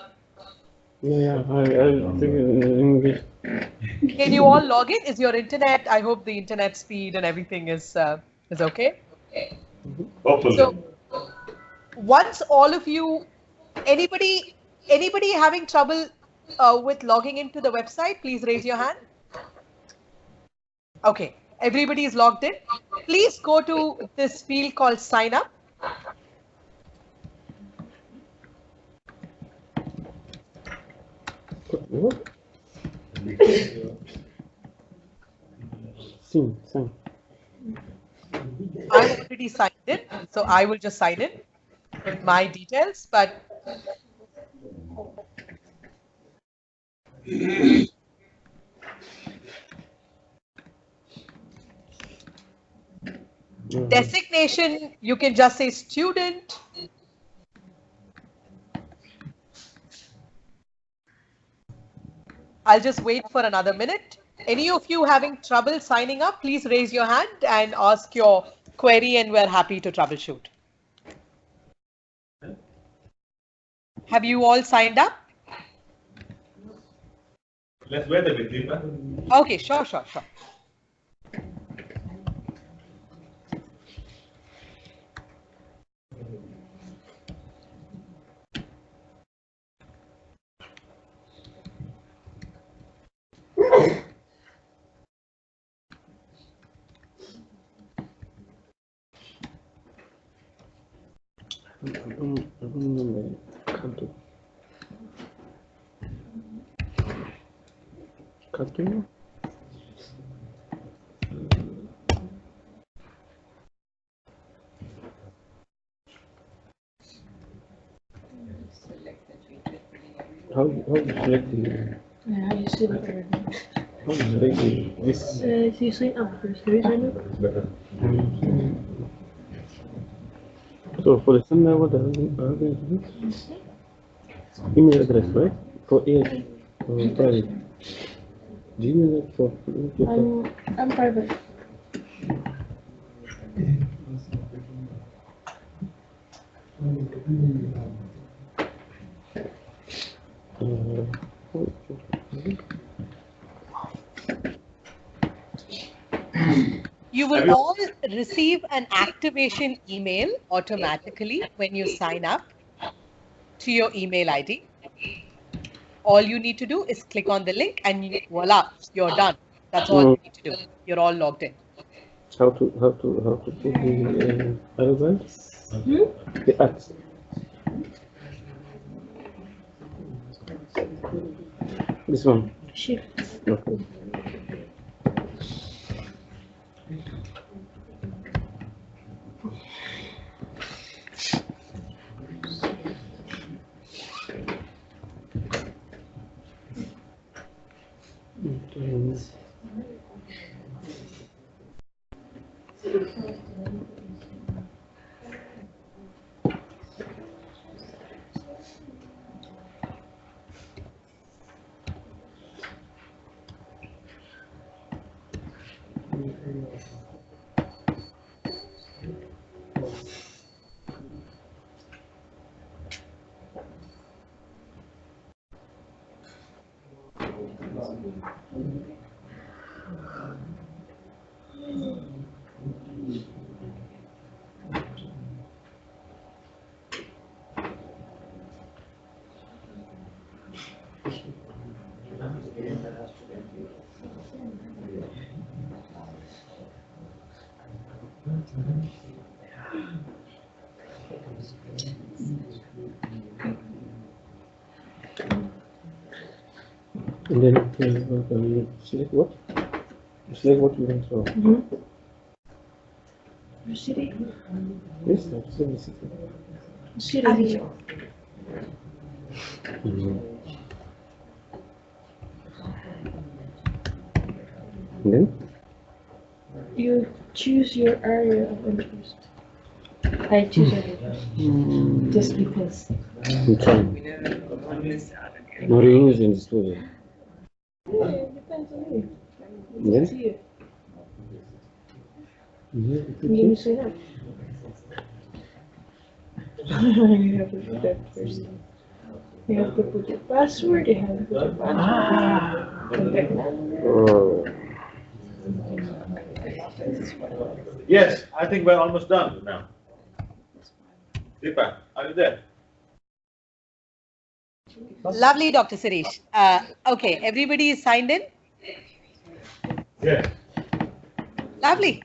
think in English. Can you all log in? Is your internet? I hope the internet speed and everything is okay. Hopefully. So once all of you, anybody having trouble with logging into the website, please raise your hand. Okay, everybody is logged in. Please go to this field called sign up. What? Sign. I'm already signed in, so I will just sign in with my details, but designation, you can just say student. I'll just wait for another minute. Any of you having trouble signing up, please raise your hand and ask your query, and we're happy to troubleshoot. Have you all signed up? Let's wait a bit, Deepa. Okay, sure. How you select it? Yeah, you select everything. How you select this? You sign up first. Do you sign up? So for the sender, what are we going to do? Email address, right? For private. Gmail for I'm private. You will all receive an activation email automatically when you sign up to your email ID. All you need to do is click on the link and voila, you're done. That's all you need to do. You're all logged in. How to put the elements? The ads. This one. Shift. Okay. And then select what? Select what you want to. City. Yes, that's the city. City. And then? You choose your area of interest. I choose area just because. I'm trying. Marine is in the studio. Yeah, it depends on you. Then? It's you. Yeah, You say that. You have to do that first. You have to put your password, you have to put your password. Contact number. Yes, I think we're almost done now. Deepa, are you there? Lovely, Dr. Suresh. Okay, everybody is signed in? Yes. Lovely.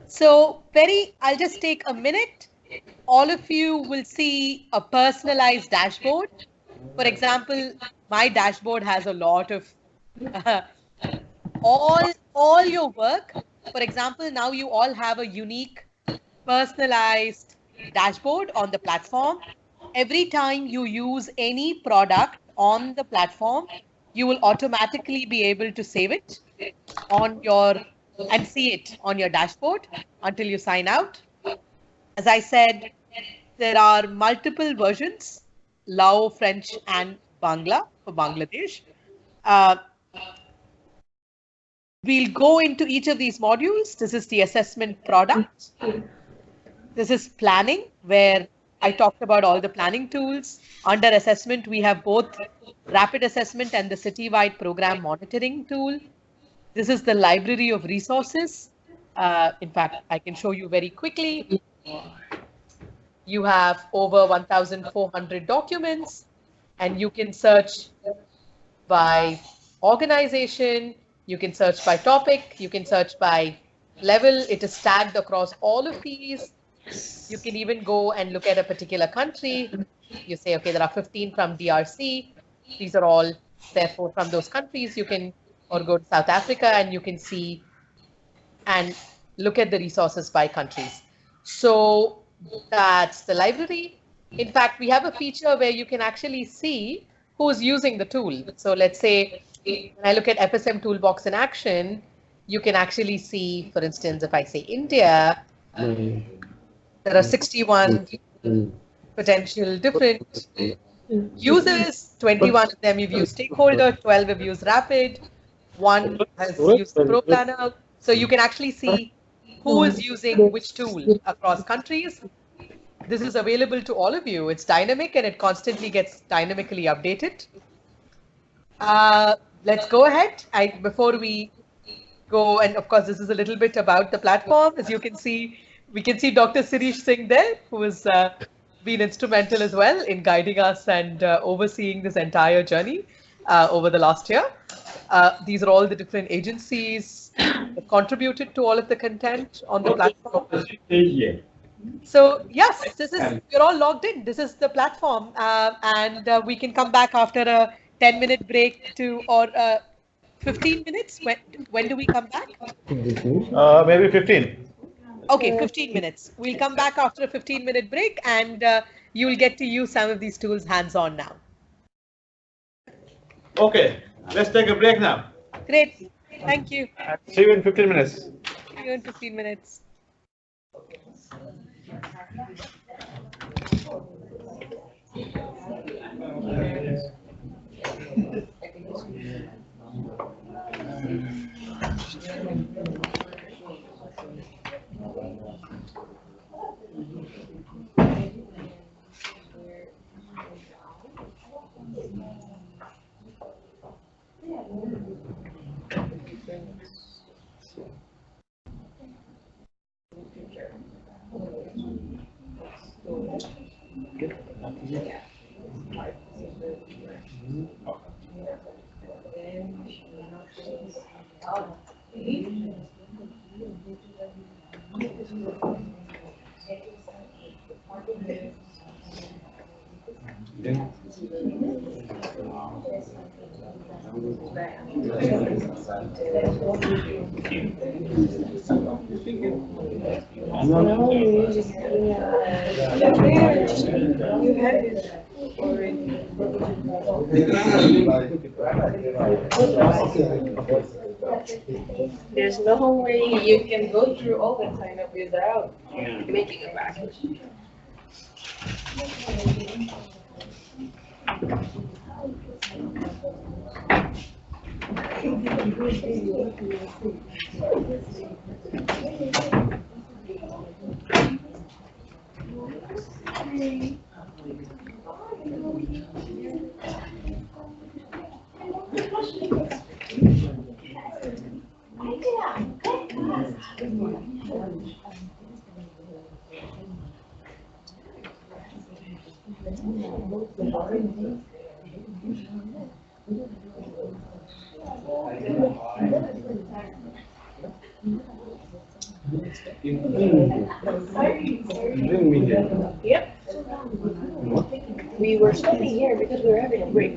So, I'll just take a minute. All of you will see a personalized dashboard. For example, my dashboard has a lot of all your work. For example, now you all have a unique personalized dashboard on the platform. Every time you use any product on the platform, you will automatically be able to save it on your and see it on your dashboard until you sign out. As I said, there are multiple versions, Lao, French, and Bangla for Bangladesh. We'll go into each of these modules. This is the assessment product. This is planning, where I talked about all the planning tools. Under assessment, we have both rapid assessment and the citywide program monitoring tool. This is the library of resources. In fact, I can show you very quickly. You have over 1,400 documents, and you can search by organization, you can search by topic, you can search by level. It is tagged across all of these. You can even go and look at a particular country. You say, okay, there are 15 from DRC. These are all, therefore, from those countries. You can, or go to South Africa, and you can see and look at the resources by countries. So that's the library. In fact, we have a feature where you can actually see who's using the tool. So let's say when I look at FSM Toolbox in action, you can actually see, for instance, if I say India, there are 61 potential different users. 21 of them have used Stakeholder, 12 have used Rapid, 1 has used the Pro Planner. So you can actually see who is using which tool across countries. This is available to all of you. It's dynamic and it constantly gets dynamically updated. Let's go ahead. Before we go, and of course, this is a little bit about the platform. As you can see, we can see Dr. Sirish Singh there, who has been instrumental as well in guiding us and overseeing this entire journey. over the last year. These are all the different agencies that contributed to all of the content on the platform. So yes, you're all logged in. This is the platform, and we can come back after a 10-minute break or 15 minutes. When do we come back? Maybe 15. Okay, 15 minutes. We'll come back after a 15-minute break, and you'll get to use some of these tools hands-on now. Okay, let's take a break now. Great. Thank you. See you in 15 minutes. See you in 15 minutes. There's no way you can go through all that sign up without making a package. Yep. We were stopping here because we were having a break.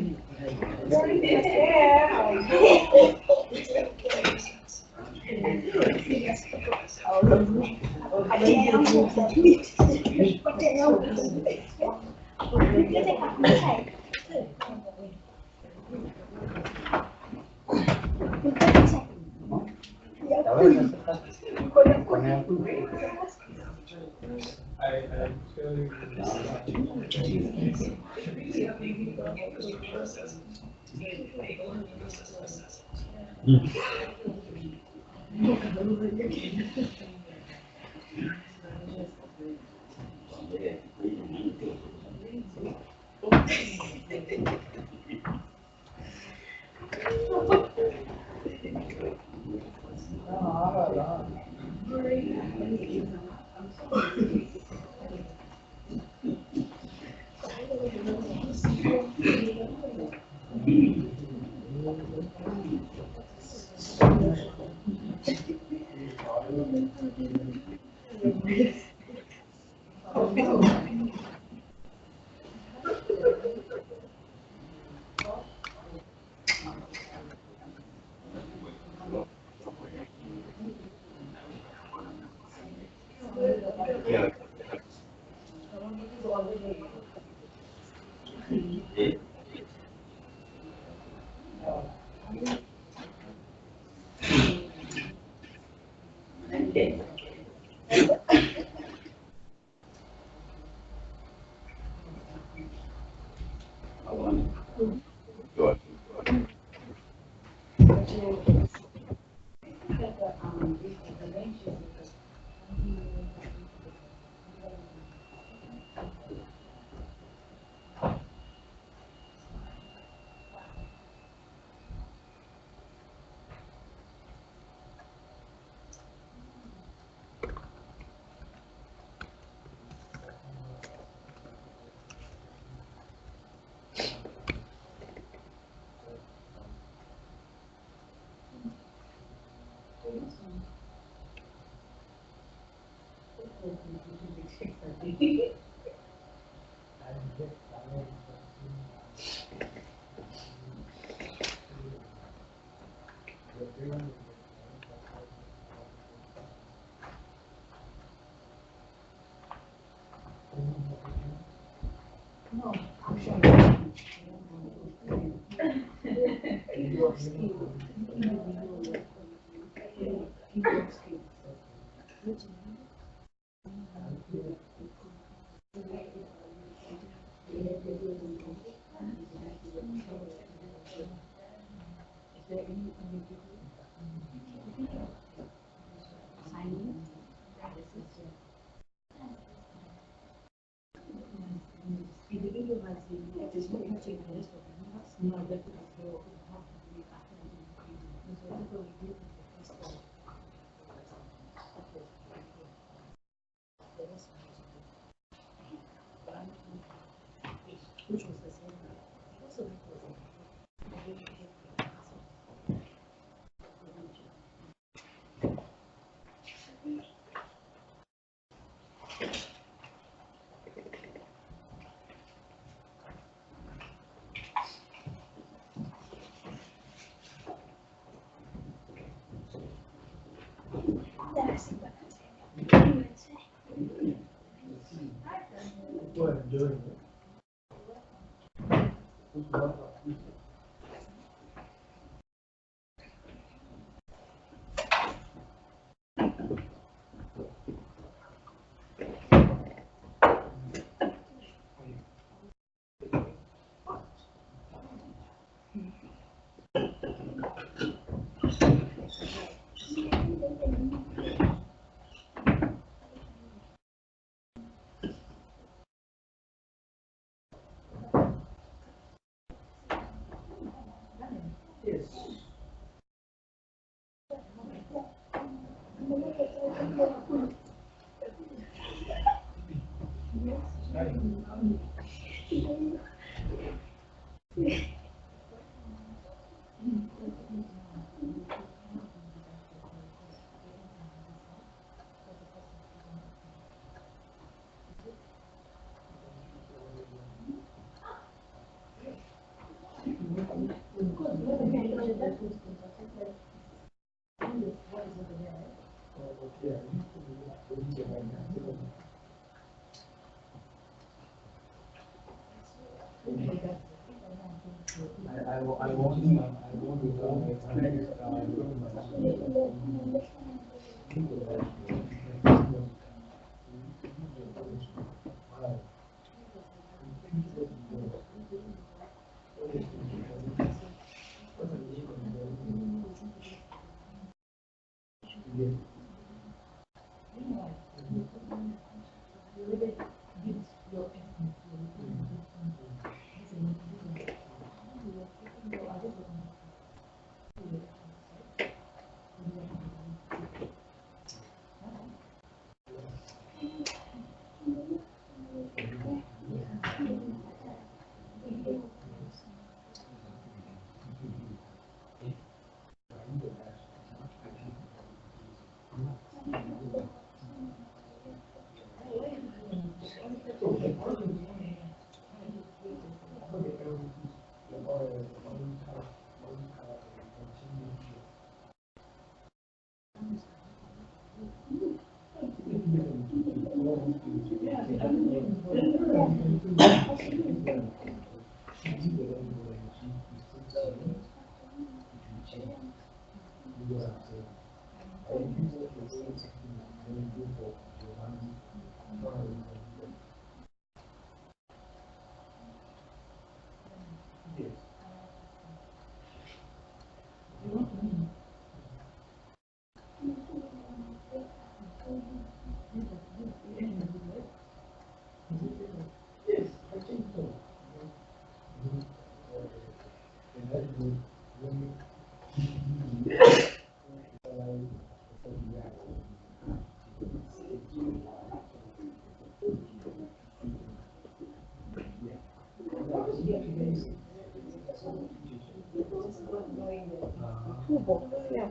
Toolbox, yeah.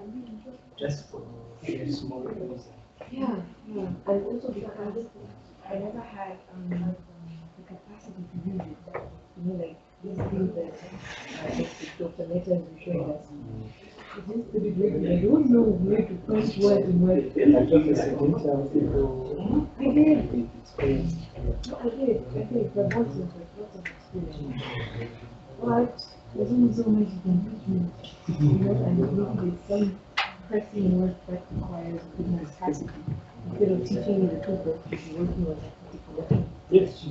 Just for small. Yeah, yeah. And also because I never had the capacity to use it. You know, like these things that Dr. Meta is showing us. It seems to be great. I don't know where to first word and word. I did. I did. But lots of experience. But there's only so much you can teach me. You know, and maybe there's some pressing work that requires a bit more capacity. Instead of teaching me the toolbox, you're working on that particular thing. Yes.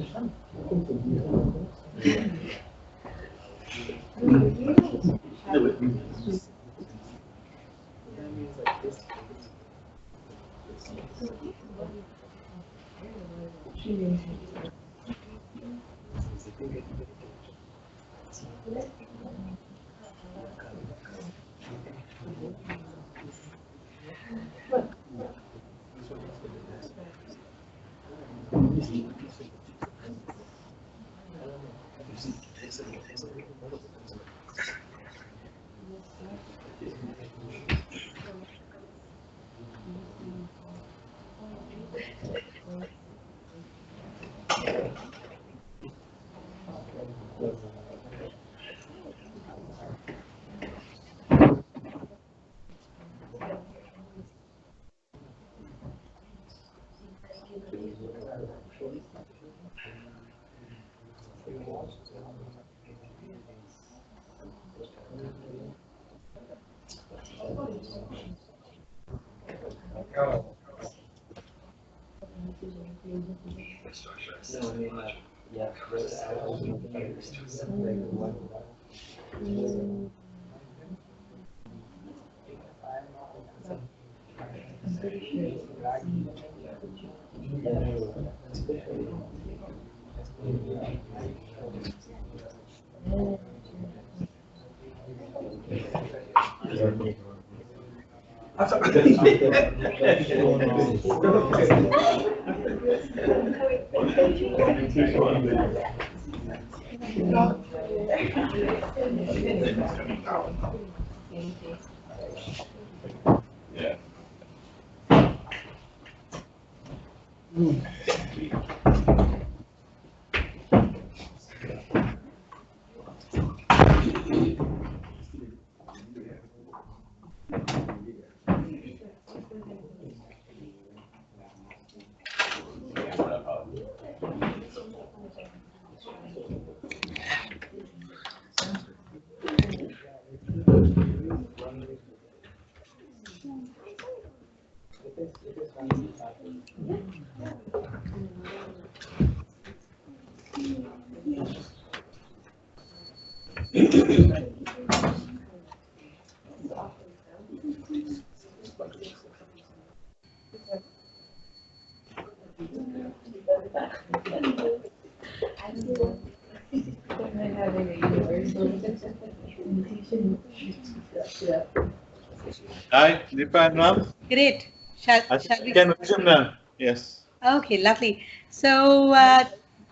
Hi, Deepa and Ram. Great. Shall we? Can resume now. Yes. Okay, lovely. So,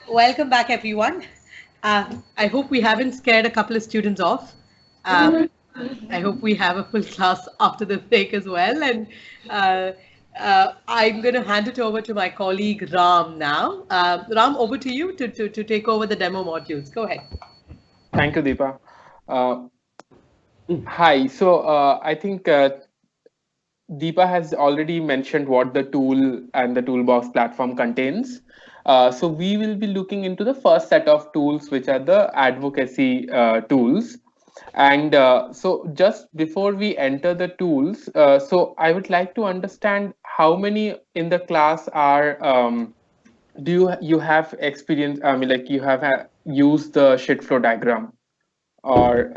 welcome back, everyone. I hope we haven't scared a couple of students off. I hope we have a full class after the break as well. And I'm going to hand it over to my colleague Ram now. Ram, over to you to take over the demo modules. Go ahead. Thank you, Deepa. Hi. So I think Deepa has already mentioned what the tool and the toolbox platform contains. So we will be looking into the first set of tools, which are the advocacy tools. And so just before we enter the tools, so I would like to understand how many in the class are, do you have experience, I mean, like you have used the shit flow diagram or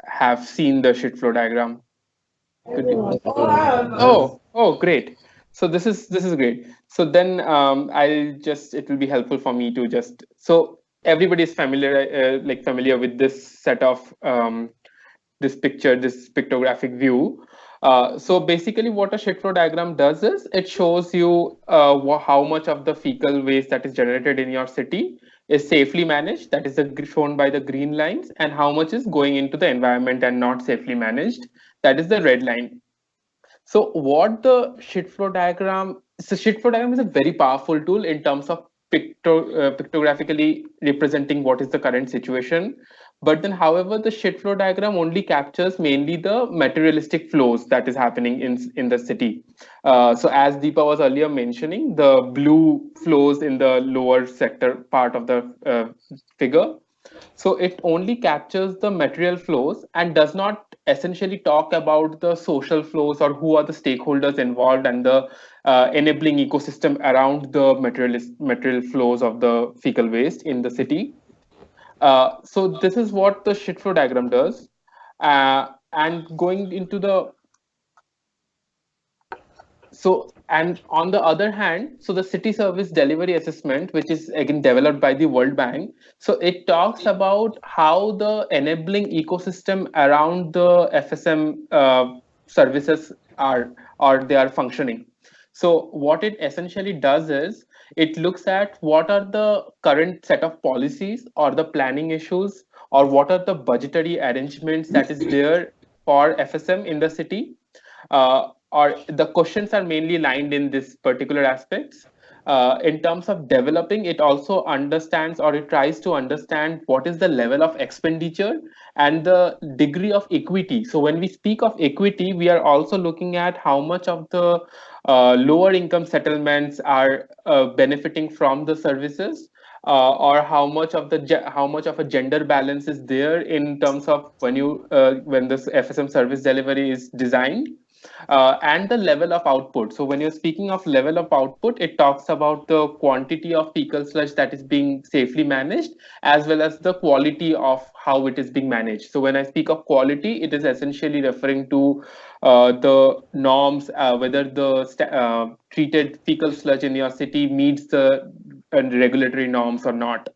have seen the shit flow diagram? Could you? Oh, great. So this is great. So then it will be helpful for me to just, so everybody is familiar with this set of this pictographic view. So basically what a shit flow diagram does is it shows you how much of the fecal waste that is generated in your city is safely managed, that is shown by the green lines, and how much is going into the environment and not safely managed, that is the red line. So what the shit flow diagram so sheet flow diagram is a very powerful tool in terms of pictographically representing what is the current situation. But then, however, the sheet flow diagram only captures mainly the materialistic flows that is happening in the city. So as Deepa was earlier mentioning, the blue flows in the lower sector part of the figure. So it only captures the material flows and does not essentially talk about the social flows or who are the stakeholders involved and the enabling ecosystem around the material flows of the fecal waste in the city. So this is what the shit flow diagram does. And going into the and on the other hand, so the city service delivery assessment, which is again developed by the World Bank, so it talks about how the enabling ecosystem around the FSM services are, or they are functioning. So what it essentially does is it looks at what are the current set of policies or the planning issues, or what are the budgetary arrangements that is there for FSM in the city. Or the questions are mainly lined in this particular aspects. In terms of developing, it also understands, or it tries to understand what is the level of expenditure and the degree of equity. So when we speak of equity, we are also looking at how much of the lower income settlements are benefiting from the services, or how much of a gender balance is there in terms of when this FSM service delivery is designed. And the level of output. So when you're speaking of level of output, it talks about the quantity of fecal sludge that is being safely managed, as well as the quality of how it is being managed. So when I speak of quality, it is essentially referring to the norms, whether the treated fecal sludge in your city meets the regulatory norms or not.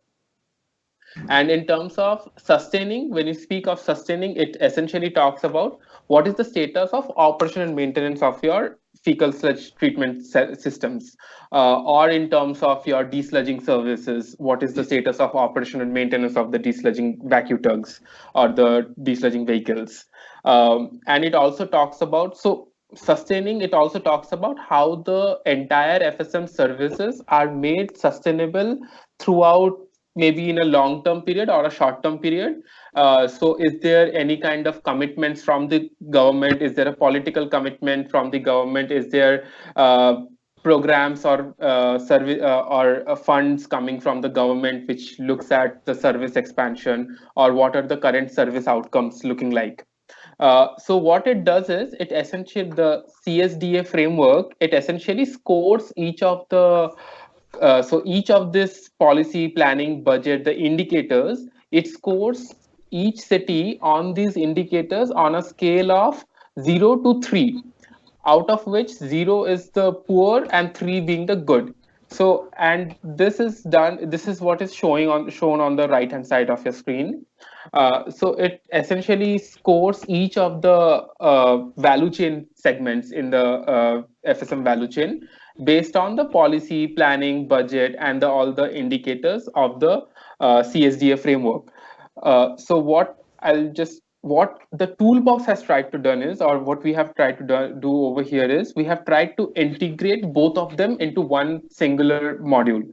And in terms of sustaining, when you speak of sustaining, it essentially talks about what is the status of operation and maintenance of your fecal sludge treatment systems, or in terms of your desludging services, what is the status of operation and maintenance of the desludging vacuum tugs or the desludging vehicles. And it also talks about, so sustaining, it also talks about how the entire FSM services are made sustainable throughout, maybe in a long-term period or a short-term period. So is there any kind of commitments from the government? Is there a political commitment from the government? Is there programs or service or funds coming from the government which looks at the service expansion, or what are the current service outcomes looking like? So what it does is it essentially, the CSDA framework, it essentially scores each of the so each of this policy, planning, budget, the indicators, it scores each city on these indicators on a scale of 0 to 3, out of which 0 is the poor and 3 being the good. So, and this is what is shown on the right hand side of your screen. So it essentially scores each of the value chain segments in the FSM value chain based on the policy, planning, budget, and all the indicators of the CSDA framework. So what the toolbox has tried to done is, or what we have tried to do over here is, we have tried to integrate both of them into one singular module.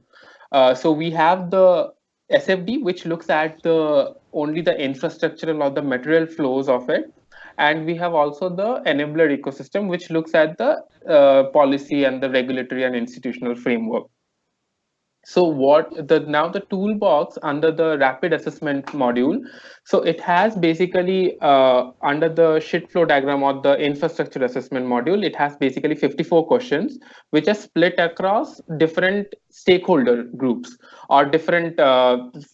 So we have the SFD, which looks at only the infrastructural or the material flows of it. And we have also the enabler ecosystem, which looks at the policy and the regulatory and institutional framework. So now the toolbox under the rapid assessment module, so it has basically under the shit flow diagram or the infrastructure assessment module, it has basically 54 questions which are split across different stakeholder groups or different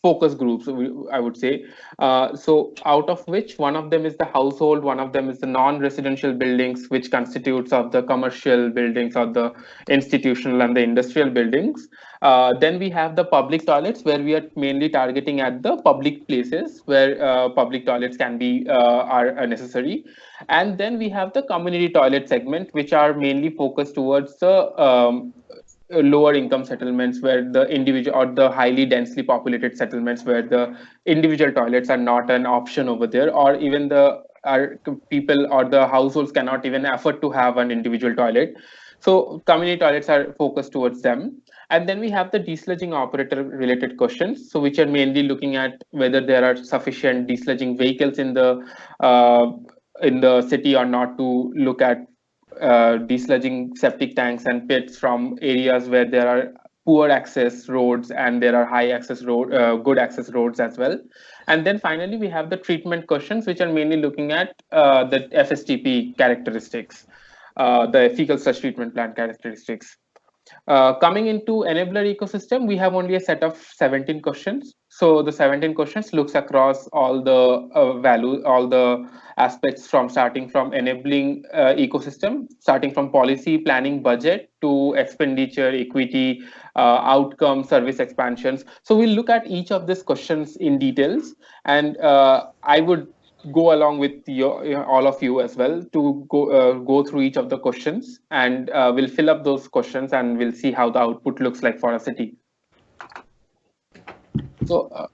focus groups, I would say. So out of which one of them is the household, one of them is the non-residential buildings, which constitutes of the commercial buildings or the institutional and the industrial buildings. Then we have the public toilets, where we are mainly targeting at the public places where public toilets can be are necessary. And then we have the community toilet segment, which are mainly focused towards the lower income settlements, where the individual or the highly densely populated settlements where the individual toilets are not an option over there, or even the people or the households cannot even afford to have an individual toilet. So community toilets are focused towards them. And then we have the desludging operator related questions, so which are mainly looking at whether there are sufficient desludging vehicles in the city or not, to look at desludging septic tanks and pits from areas where there are poor access roads and there are high access good access roads as well. And then finally we have the treatment questions, which are mainly looking at the FSTP characteristics, the fecal sludge treatment plant characteristics. Coming into enabler ecosystem, we have only a set of 17 questions. So the 17 questions looks across all the all the aspects, from starting from enabling ecosystem, starting from policy, planning, budget, to expenditure, equity, outcome, service expansions. So we'll look at each of these questions in details, and I would go along with all of you as well to go through each of the questions, and we'll fill up those questions and we'll see how the output looks like for a city. So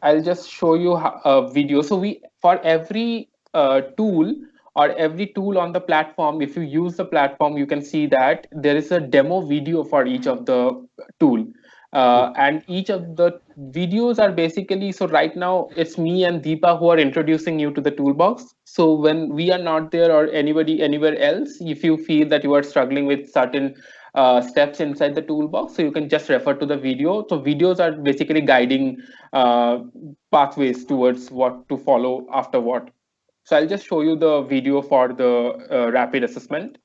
I'll just show you a video. So for every tool or every tool on the platform, if you use the platform, you can see that there is a demo video for each of the tool. And each of the videos are basically, so right now it's me and Deepa who are introducing you to the toolbox. So when we are not there, or anybody anywhere else, if you feel that you are struggling with certain steps inside the toolbox, so you can just refer to the video. So videos are basically guiding pathways towards what to follow after what. So I'll just show you the video for the rapid assessment.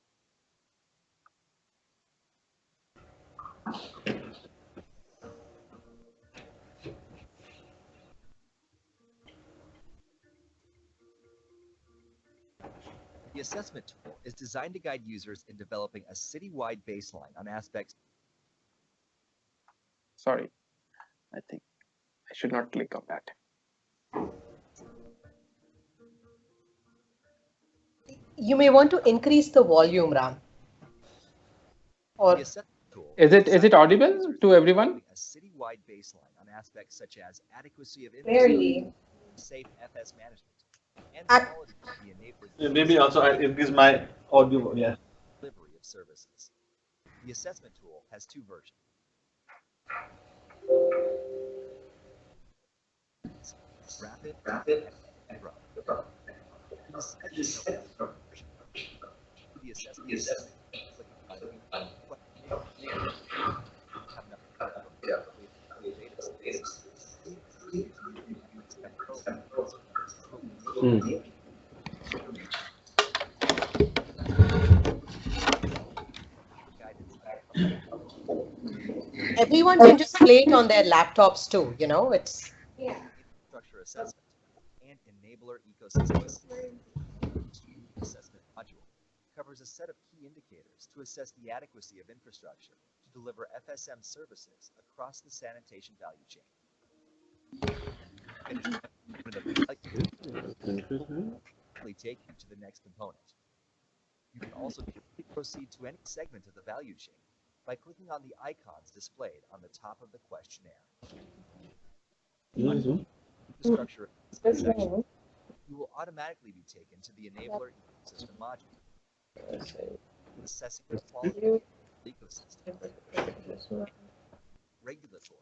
The assessment tool is designed to guide users in developing a city-wide baseline on aspects. Sorry, I think I should not click on that. You may want to increase the volume, Ram. Or The assessment tool is it audible to everyone? A city-wide baseline on aspects such as adequacy of Barely. safe FS management, and the quality of the enabling. Maybe also I increase my audio. Yeah. Delivery of services. The assessment tool has two versions. Rapid, and rough. The assessment. everyone can just play it on their laptops too, you know, it's. Yeah. Infrastructure assessment and enabler ecosystem assessment module covers a set of key indicators to assess the adequacy of infrastructure to deliver FSM services across the sanitation value chain. Take you to the next component. You can also proceed to any segment of the value chain by clicking on the icons displayed on the top of the questionnaire. Infrastructure section, you will automatically be taken to the enabler ecosystem module. Assessing the quality of the ecosystem, regulatory,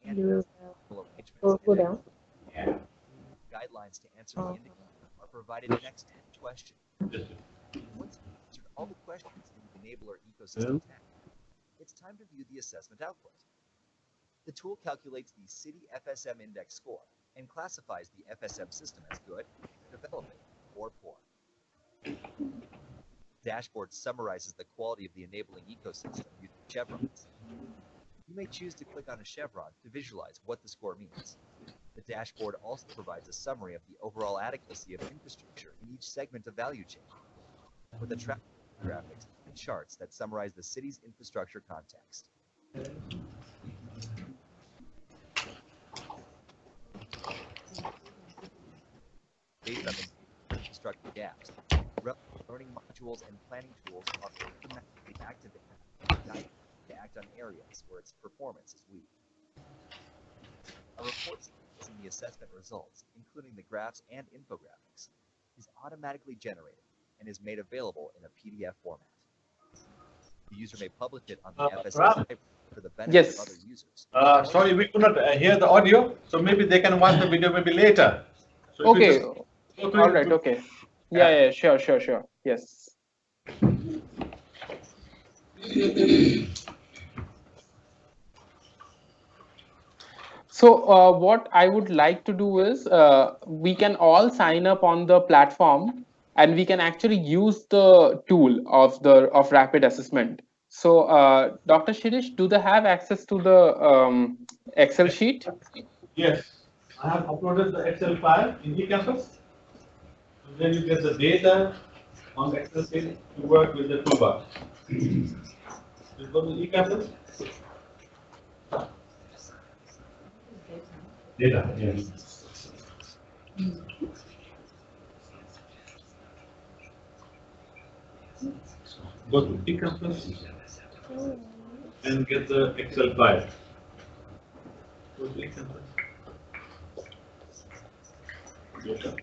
and arrangements. Guidelines to answer the indicator are provided next to the question. Once you've answered all the questions in the enabler ecosystem tab, it's time to view the assessment output. The tool calculates the city FSM index score and classifies the FSM system as good, developing, or poor. Dashboard summarizes the quality of the enabling ecosystem using chevrons. You may choose to click on a chevron to visualize what the score means. The dashboard also provides a summary of the overall adequacy of infrastructure in each segment of value chain, with attractive graphics and charts that summarize the city's infrastructure context. Based on the infrastructure gaps, learning modules and planning tools are automatically activated to act on areas where its performance is weak. A report summarizing the assessment results, including the graphs and infographics, is automatically generated and is made available in a PDF format. The user may publish it on the FSM Ram? site for the benefit Yes. of other users. Sorry, we could not hear the audio, so maybe they can watch the video maybe later. So if you Okay. just go through All it right. to- Okay. Yeah. Sure. Yes. So what I would like to do is we can all sign up on the platform and we can actually use the tool of rapid assessment. So Dr. Shirish, do they have access to the Excel sheet? Yes, I have uploaded the Excel file in eCampus. And then you get the data on the Excel sheet to work with the toolbox. You go to eCampus. Data, yes. Go to eCampus and get the Excel file. Go to eCampus. Data.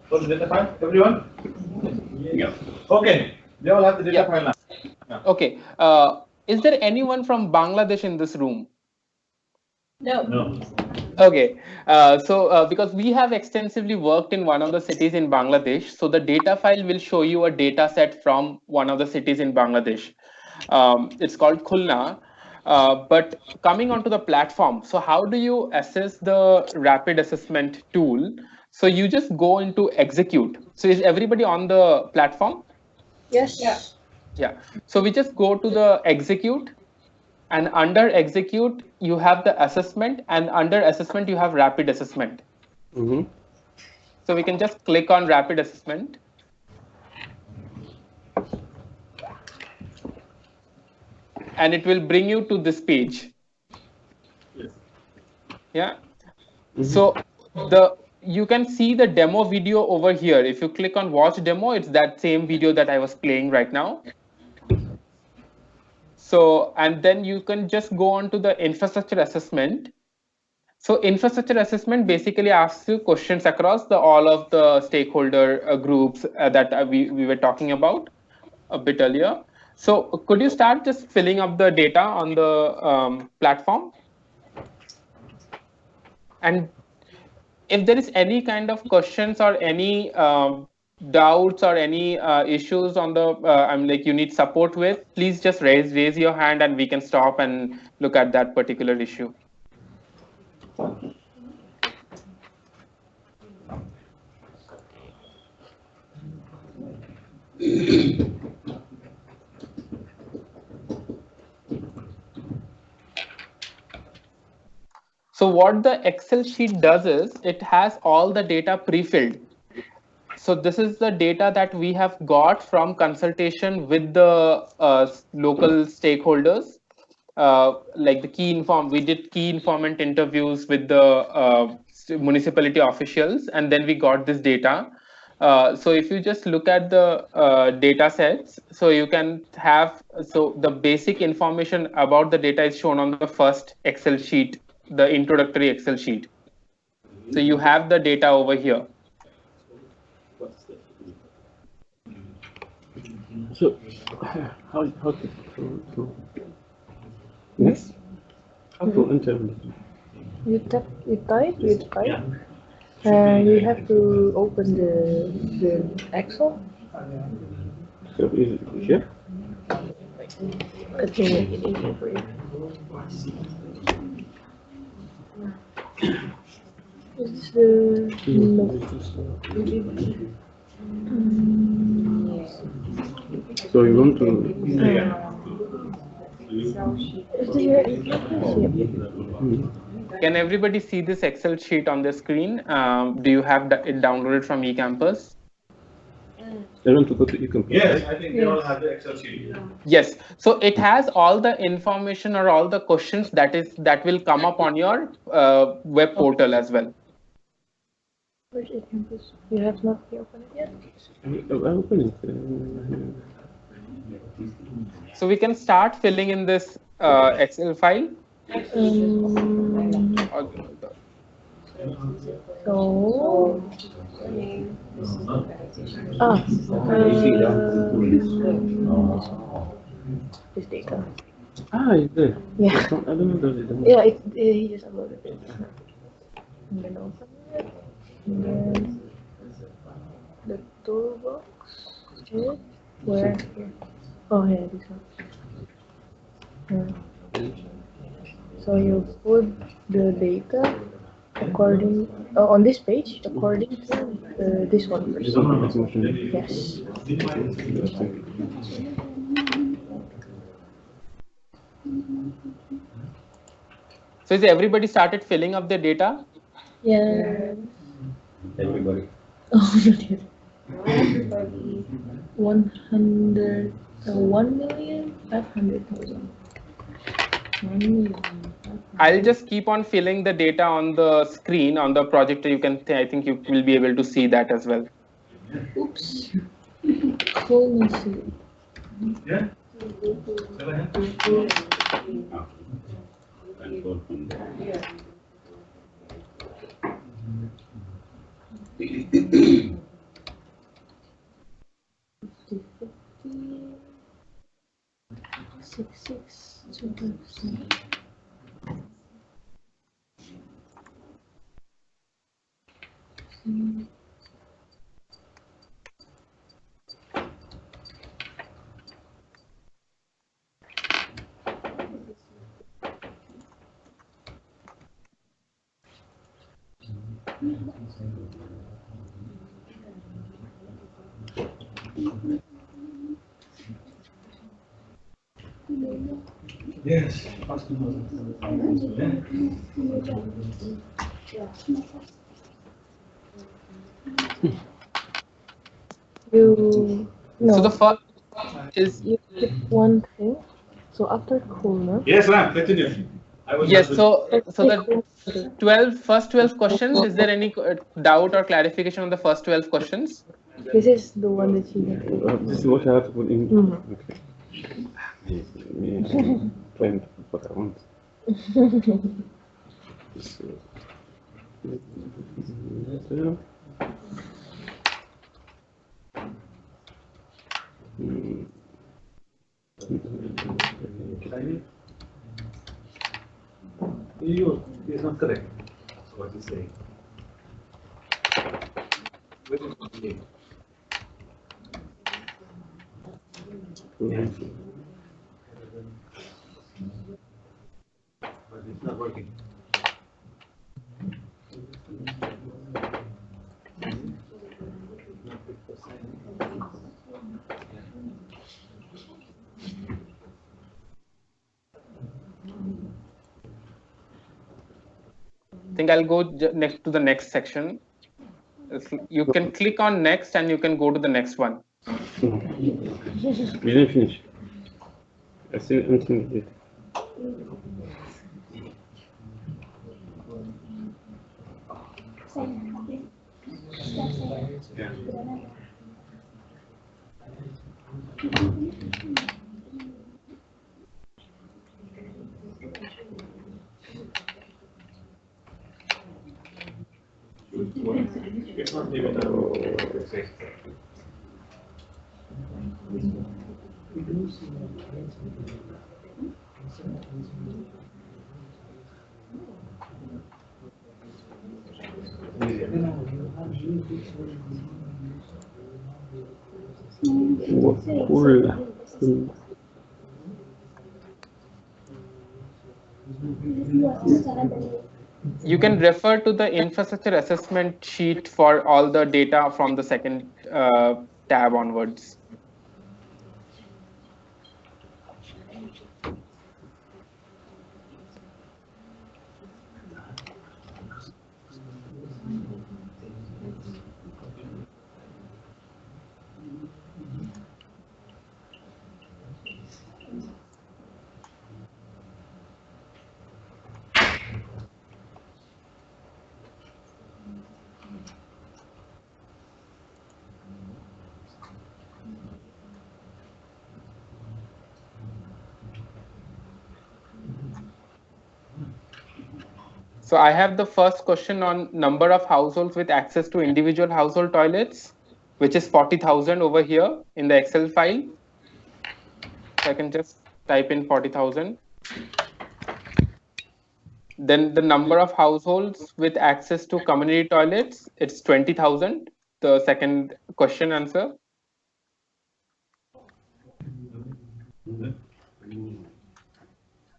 So the data file, everyone? Yeah. Okay, they all have the data Yeah. file now. Okay. Is there anyone from Bangladesh in this room? No. Okay, because we have extensively worked in one of the cities in Bangladesh, so the data file will show you a data set from one of the cities in Bangladesh. It's called Khulna. But coming onto the platform, so how do you assess the rapid assessment tool? So you just go into execute. So is everybody on the platform? Yes. Yeah. Yeah. So we just go to the execute. And under execute, you have the assessment, and under assessment, you have rapid assessment. Mm-hmm. So we can just click on rapid assessment. And it will bring you to this page. Yeah. Mm-hmm. So you can see the demo video over here. If you click on watch demo, it's that same video that I was playing right now. So, and then you can just go on to the infrastructure assessment. So infrastructure assessment basically asks you questions across all of the stakeholder groups that we were talking about a bit earlier. So could you start just filling up the data on the platform? And if there is any kind of questions or any doubts or any issues on the you need support with, please just raise your hand and we can stop and look at that particular issue. So what the Excel sheet does is it has all the data pre-filled. So this is the data that we have got from consultation with the local stakeholders, like we did key informant interviews with the municipality officials, and then we got this data. So if you just look at the data sets, so you can have, so the basic information about the data is shown on the first Excel sheet, the introductory Excel sheet. So you have the data over here. So how to yes? How to enter? You type, and you have to open the Excel. So is it here? Let me make it easier for you. Is this the So you want to? Is this your eCampus? Can everybody see this Excel sheet on the screen? Do you have it downloaded from eCampus? I want to go to eCampus. Yes, I think they all have the Excel sheet. Yes. So it has all the information or all the questions that will come up on your web portal as well. Where's eCampus? You have not opened it yet? I open it. So we can start filling in this Excel file. So, this data. Ah, it's there. Yeah. I don't know the Yeah, he just uploaded it. And then open it. And then the toolbox. Is where? Here. Oh, yeah, this one. Yeah. So you put the data according on this page according to this one first. Yes. So is everybody started filling up their data? Yeah. Everybody. Oh, not yet. Everybody. 1,500,000. 1,500,000. I'll just keep on filling the data on the screen on the projector. You can, I think you will be able to see that as well. Oops. Cool. Yeah. Yes. You no. So the first is You pick one thing. So after corner. Yes, ma'am. Continue. yes. So the first 12 questions. Is there any doubt or clarification on the first 12 questions? This is the one that you have to. This is what I have to put in. Mhm. Okay. Trying to put what I want. It's not correct. What you say? But it's not working. I think I'll go next to the next section. You can click on next and you can go to the next one. We didn't finish. I still until it. Yeah. It's not even Cool. You can refer to the infrastructure assessment sheet for all the data from the second tab onwards. So I have the first question on number of households with access to individual household toilets, which is 40,000 over here in the Excel file. So I can just type in 40,000. Then the number of households with access to community toilets, it's 20,000. The second question answer.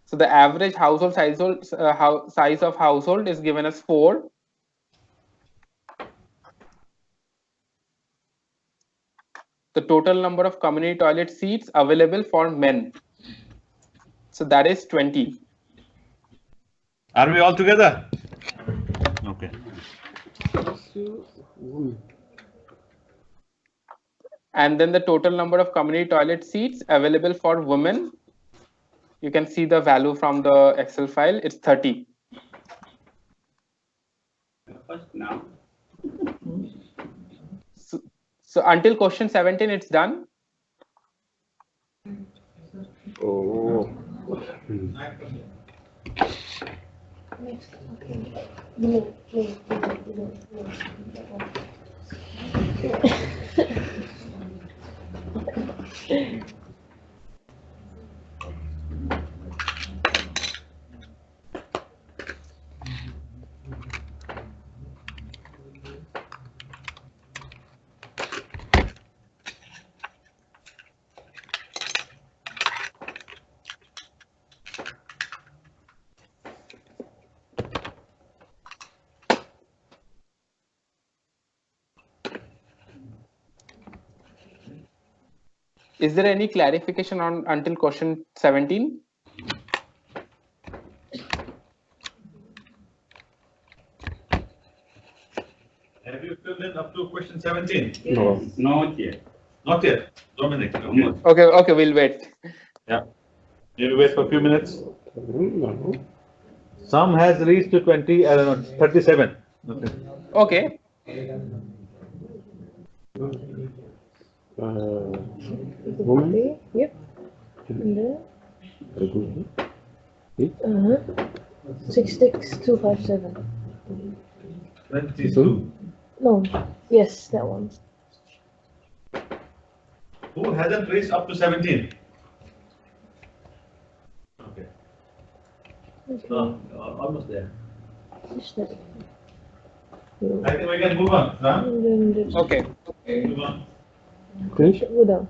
So the average household size of household is given as 4. The total number of community toilet seats available for men. So that is 20. Are we all together? Okay. And then the total number of community toilet seats available for women. You can see the value from the Excel file. It's 30. Now. So until question 17, it's done. Oh. Is there any clarification on until question 17? Have you filled in up to question 17? No. Not yet. Not yet. Dominic, almost. Okay, we'll wait. Yeah. You'll wait for a few minutes. No. Some has reached to 20, I don't know, 37. Okay. Okay. Woman? Yep. And then, 66257. 22. No, yes, that one. Who hasn't reached up to 17? Okay. Almost there. Just that. I think we can move on. Huh? And then Okay. Move on. Finish? go down.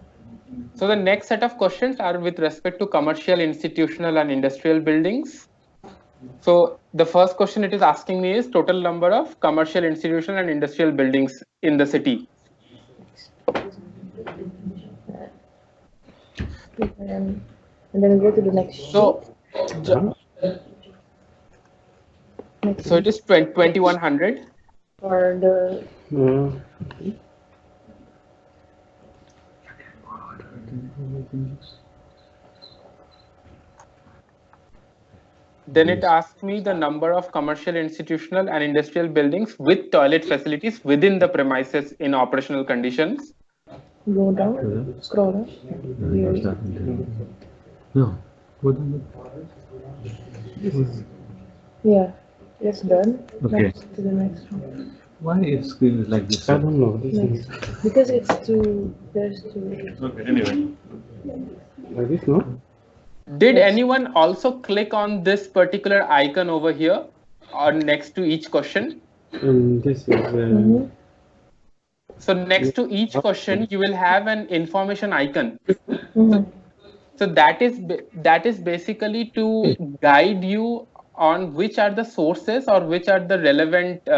So the next set of questions are with respect to commercial, institutional, and industrial buildings. So the first question it is asking me is total number of commercial, institutional, and industrial buildings in the city. And then go to the next sheet. So Next it is 2100. or the Then it asks me the number of commercial, institutional, and industrial buildings with toilet facilities within the premises in operational conditions. go down, scroll down. Here. No. Go down. Yeah, that's done. Okay. Next to the next one. Why is screen like this? I don't know. Next. Because it's too, there's too. Okay, anyway. Like this, no? Did anyone also click on this particular icon over here or next to each question? And this is. So next to each question, you will have an information icon. So that is basically to guide you on which are the sources or which are the relevant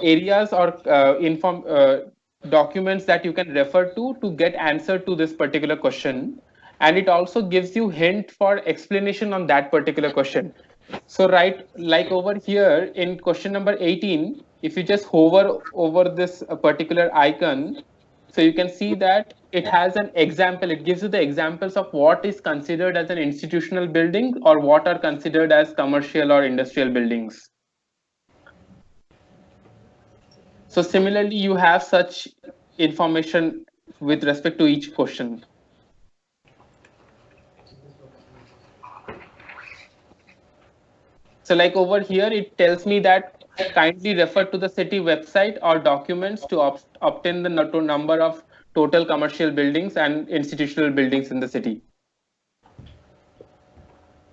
areas or documents that you can refer to get answer to this particular question. And it also gives you hint for explanation on that particular question. So right, like over here in question number 18, if you just hover over this particular icon, so you can see that it has an example. It gives you the examples of what is considered as an institutional building or what are considered as commercial or industrial buildings. So similarly, you have such information with respect to each question. So like over here, it tells me that kindly refer to the city website or documents to obtain the number of total commercial buildings and institutional buildings in the city.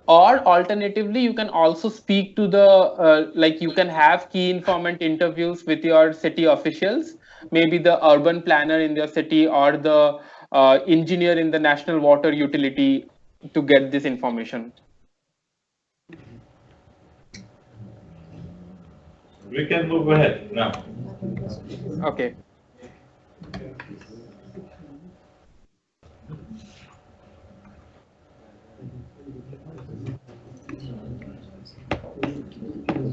Or alternatively, you can also speak to the, like you can have key informant interviews with your city officials, maybe the urban planner in your city or the engineer in the national water utility to get this information. We can move ahead now. Okay.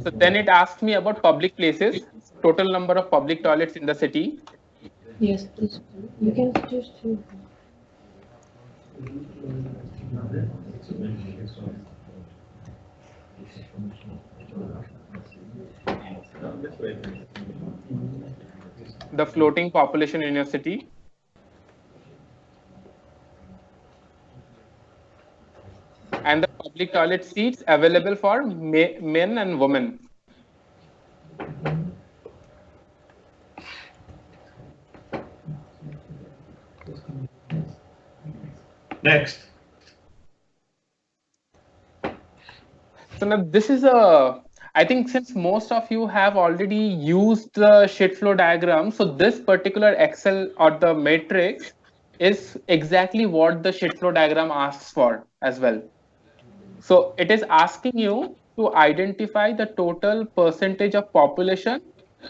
So then it asked me about public places, total number of public toilets in the city. Yes, please. You can just do. The floating population in your city. And the public toilet seats available for men and women. Next. So now this is I think since most of you have already used the sheet flow diagram, so this particular Excel or the matrix is exactly what the sheet flow diagram asks for as well. So it is asking you to identify the total percentage of population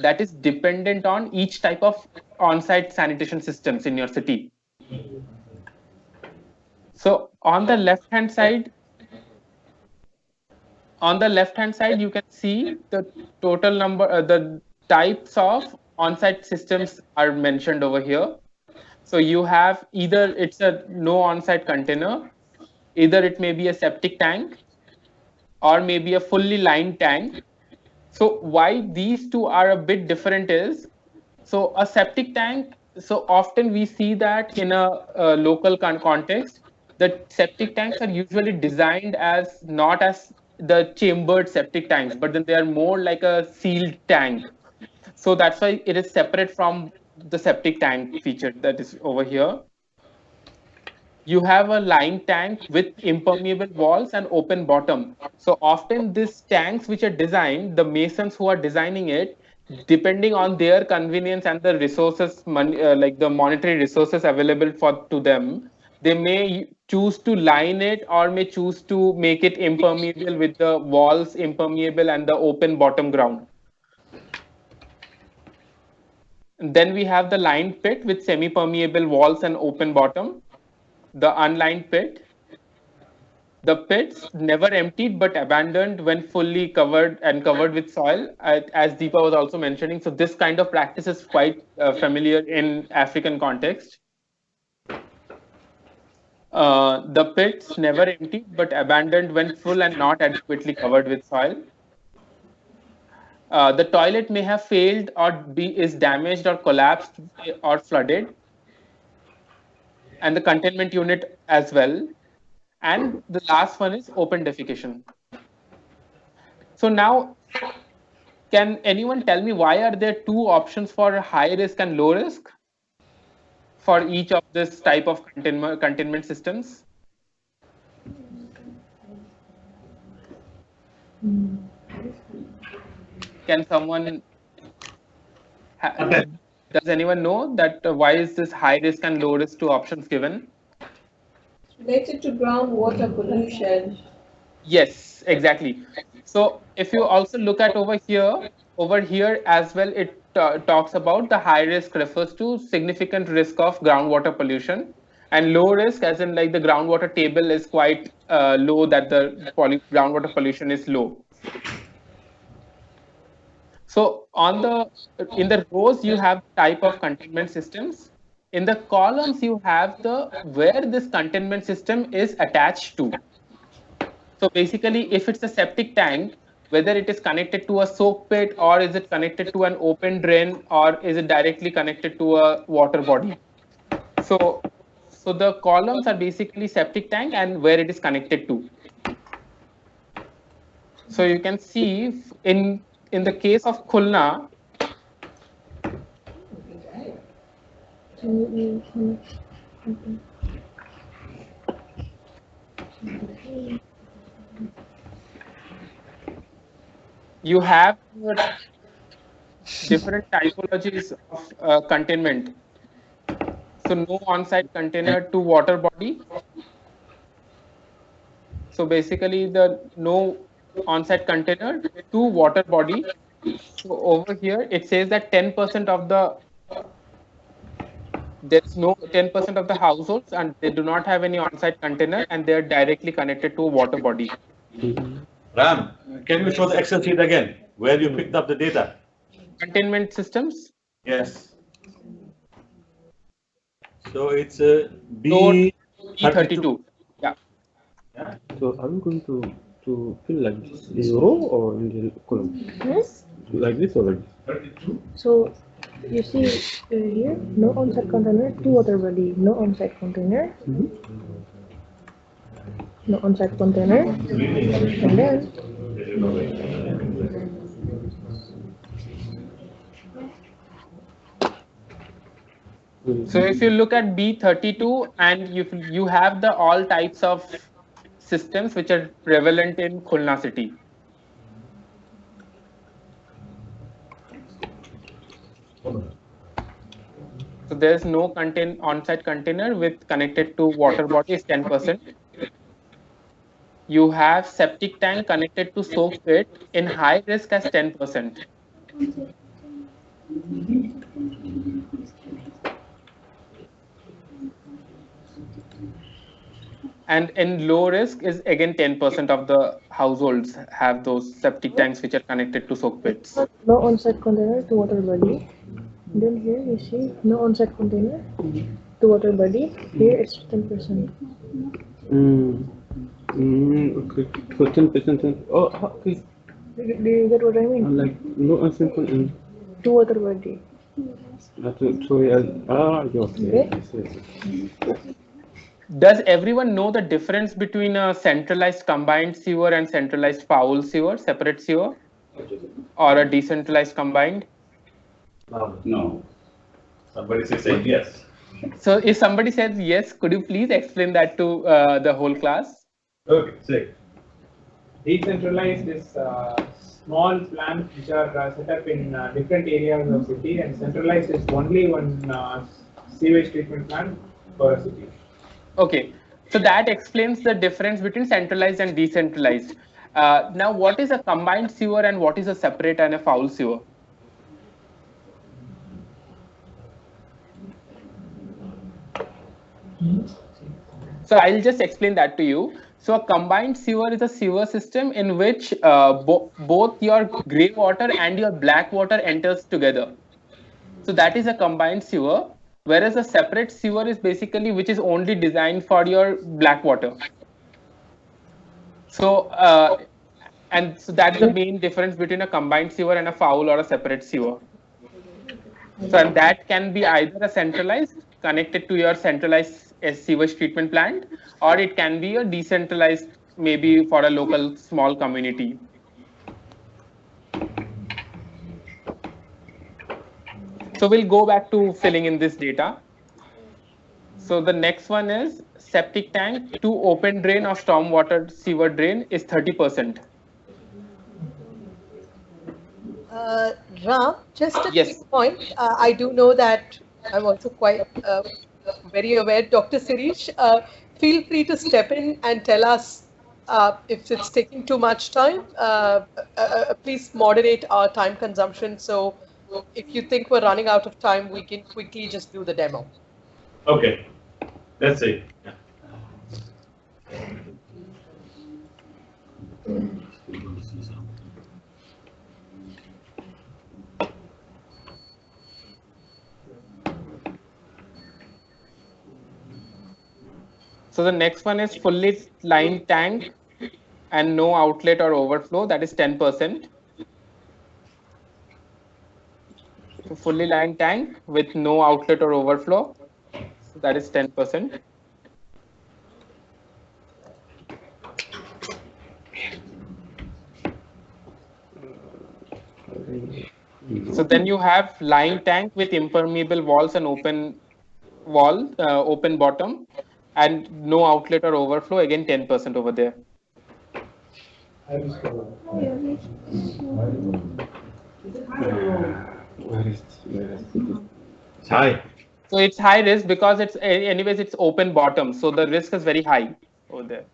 that is dependent on each type of on-site sanitation systems in your city. So on the left-hand side, you can see the total number, the types of on-site systems are mentioned over here. So you have either it's a no on-site container, either it may be a septic tank, or maybe a fully lined tank. So why these two are a bit different is, so a septic tank, so often we see that in a local context, the septic tanks are usually designed as not as the chambered septic tanks, but then they are more like a sealed tank. So that's why it is separate from the septic tank feature that is over here. You have a lined tank with impermeable walls and open bottom. So often these tanks which are designed, the masons who are designing it, depending on their convenience and the resources, like the monetary resources available to them, they may choose to line it or may choose to make it impermeable with the walls impermeable and the open bottom ground. And then we have the lined pit with semi-permeable walls and open bottom. The unlined pit. The pits never emptied but abandoned when fully covered with soil, as Deepa was also mentioning. So this kind of practice is quite familiar in African context. The pits never emptied but abandoned when full and not adequately covered with soil. The toilet may have failed or is damaged or collapsed or flooded. And the containment unit as well. And the last one is open defecation. So now, can anyone tell me why are there two options for high risk and low risk for each of this type of containment systems? Can someone, does anyone know that why is this high risk and low risk two options given? Related to groundwater pollution. Yes, exactly. So if you also look at over here as well, it talks about the high risk refers to significant risk of groundwater pollution, and low risk as in like the groundwater table is quite low, that the groundwater pollution is low. So in the rows you have type of containment systems. In the columns you have where this containment system is attached to. So basically, if it's a septic tank, whether it is connected to a soak pit or is it connected to an open drain or is it directly connected to a water body. So the columns are basically septic tank and where it is connected to. So you can see in the case of Khulna, you have different typologies of containment. So no on-site container to water body. So basically the no on-site container to water body. So over here it says that 10% of the there's no 10% of the households and they do not have any on-site container and they are directly connected to a water body. Ram, can you show the Excel sheet again where you picked up the data? Containment systems. Yes. So it's B32. Yeah. Yeah. So are we going to fill like this in row or in the column? Yes. Like this or like this? 32. So you see here, no on-site container to water body, no on-site container, no on-site container, and then So if you look at B32 and you have the all types of systems which are prevalent in Khulna city. So there's no on-site container with connected to water body is 10%. You have septic tank connected to soak pit in high risk as 10%. And in low risk is again 10% of the households have those septic tanks which are connected to soak pits. no on-site container to water body. Then here you see no on-site container to water body. Here it's 10%. Okay. For 10%. Oh, okay. Do you get what I mean? Like no unsimple in. To water body. Okay. Does everyone know the difference between a centralized combined sewer and centralized foul sewer, separate sewer, or a decentralized combined? No. Somebody says yes. So if somebody says yes, could you please explain that to the whole class? Okay, say. Decentralized is small plants which are set up in different areas of city, and centralized is only one sewage treatment plant for a city. Okay, so that explains the difference between centralized and decentralized. Now, what is a combined sewer and what is a separate and a foul sewer? So I'll just explain that to you. So a combined sewer is a sewer system in which both your grey water and your black water enters together. So that is a combined sewer, whereas a separate sewer is basically which is only designed for your black water. So and so that's the main difference between a combined sewer and a foul or a separate sewer. So and that can be either a centralized connected to your centralized sewage treatment plant, or it can be a decentralized, maybe for a local small community. So we'll go back to filling in this data. So the next one is septic tank to open drain or stormwater sewer drain is 30%. Ram, just a Yes. quick point. I do know that I'm also quite very aware. Dr. Sirish, feel free to step in and tell us if it's taking too much time. Please moderate our time consumption. So if you think we're running out of time, we can quickly just do the demo. Okay, let's see. So the next one is fully lined tank and no outlet or overflow, that is 10%. So fully lined tank with no outlet or overflow, so that is 10%. So then you have lying tank with impermeable walls and open wall, open bottom, and no outlet or overflow. Again, 10% over there. It's high. So it's high risk because it's anyways it's open bottom, so the risk is very high over there.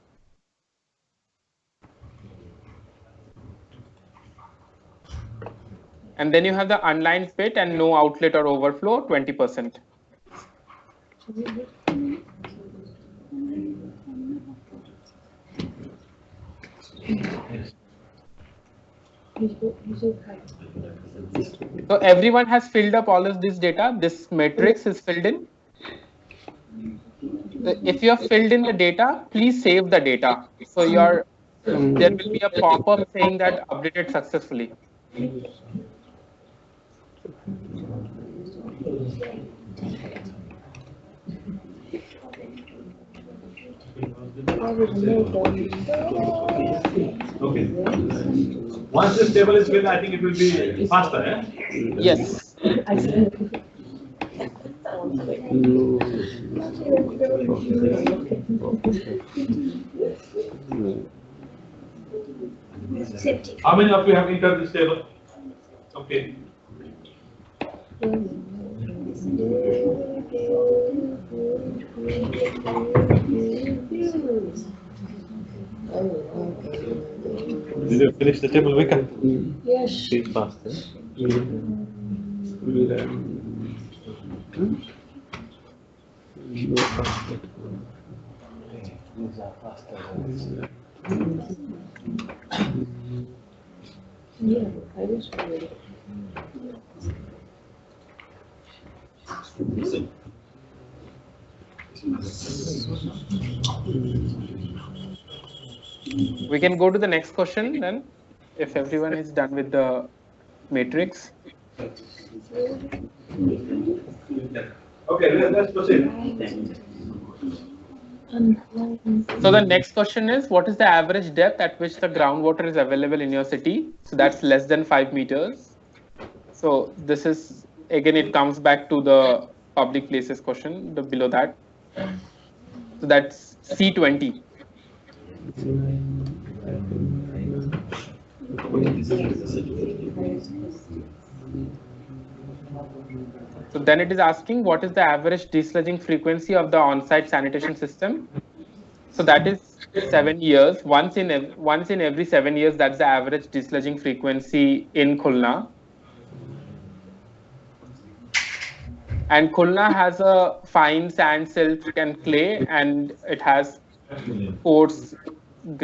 And then you have the unlined pit and no outlet or overflow, 20%. So everyone has filled up all of this data. This matrix is filled in. If you have filled in the data, please save the data. So there will be a pop-up saying that updated successfully. Okay. Once this table is filled, I think it will be faster, eh? Yes. How many of you have entered this table? Okay. Did you finish the table, Vika? Yes. She's faster. Yeah, I was ready. We can go to the next question then, if everyone is done with the matrix. Okay, let's proceed. So the next question is, what is the average depth at which the groundwater is available in your city? So that's less than 5 meters. So this is, again, it comes back to the public places question, the below that. So that's C20. So then it is asking, what is the average desludging frequency of the on-site sanitation system? So that is 7 years. Once in every 7 years, that's the average desludging frequency in Khulna. And Khulna has a fine sand, silt, and clay, and it has coarse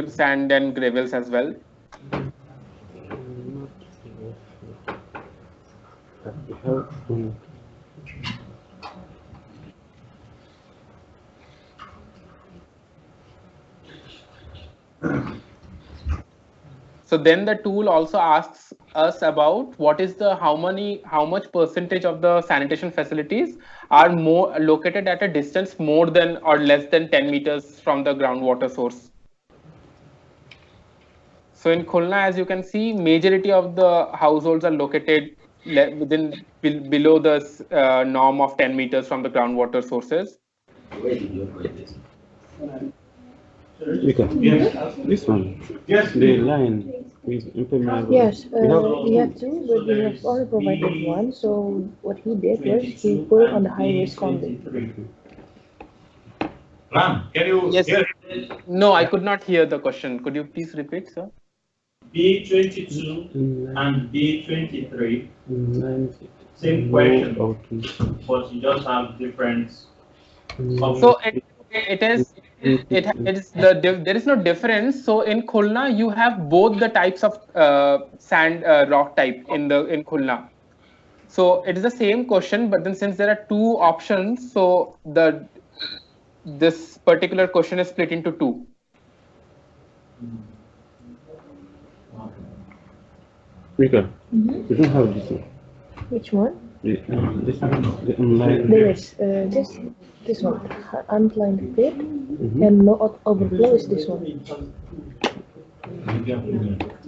sand and gravels as well. So then the tool also asks us about what is the how much percentage of the sanitation facilities are more located at a distance more than or less than 10 meters from the groundwater source. So in Khulna, as you can see, majority of the households are located within below the norm of 10 meters from the groundwater sources. Yes. This one. Yes. The line with impermeable. Yes, we have two, but we have only provided one. So what he did was he put it on the high risk only. Ram, can you hear? No, I could not hear the question. Could you please repeat, sir? B22 and B23. Same question, but you just have different. So there is no difference. So in Khulna, you have both the types of sand rock type in Khulna. So it is the same question, but then since there are two options, so this particular question is split into two. Mika, we don't have this one. Which one? This one, the online. There is just this one, unlined pit, and no overflow is this one.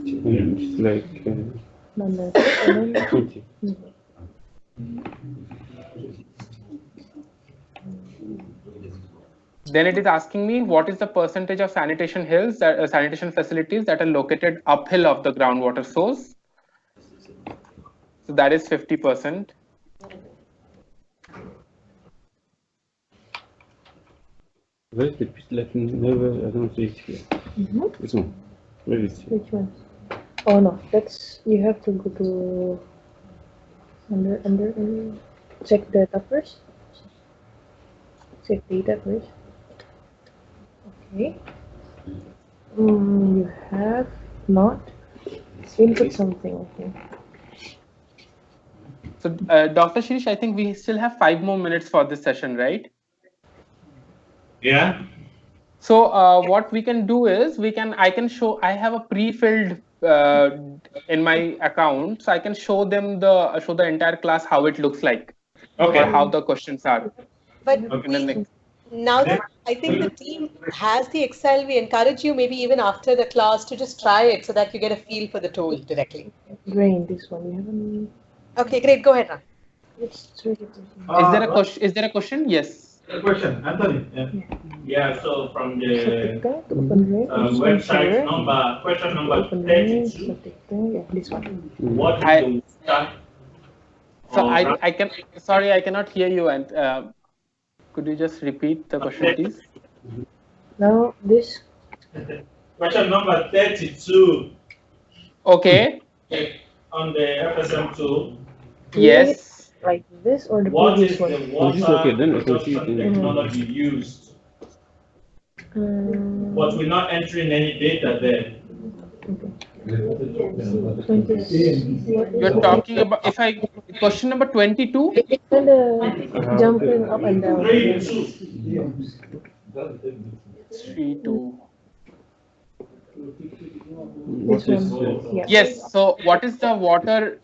It's like 20. Then it is asking me what is the percentage of sanitation hills, sanitation facilities that are located uphill of the groundwater source. So that is 50%. Where's the pit left? Never, I don't see it here. This one. Where is it? Which one? Oh no, that's, you have to go to under check data first. Check data first. Okay. You have not input something, okay. So Dr. Shirish, I think we still have 5 more minutes for this session, right? Yeah. So what we can do is I can show, I have a pre-filled in my account, so I can show them show the entire class how it looks like, Okay. or how the questions are. But Okay. now that I think the team has the Excel, we encourage you maybe even after the class to just try it so that you get a feel for the tool directly. Drain this one. You haven't. Okay, great. Go ahead, Ram. It's really Is there a question? Is there a question? Yes. A question, Anthony. Yeah, so from the website number, question number 32. Yeah, this one. What is the water? So I can, sorry, I cannot hear you. And could you just repeat the question, please? Now this. Question number 32. Okay. On the FSM tool. Yes. Like this or the What previous is one? the water Okay, then I can see it production in technology used? But we're not entering any data there. You're talking about, if I, question number 22? It's kind of jumping up and down. 32. What is Yeah. Yes. So what is the water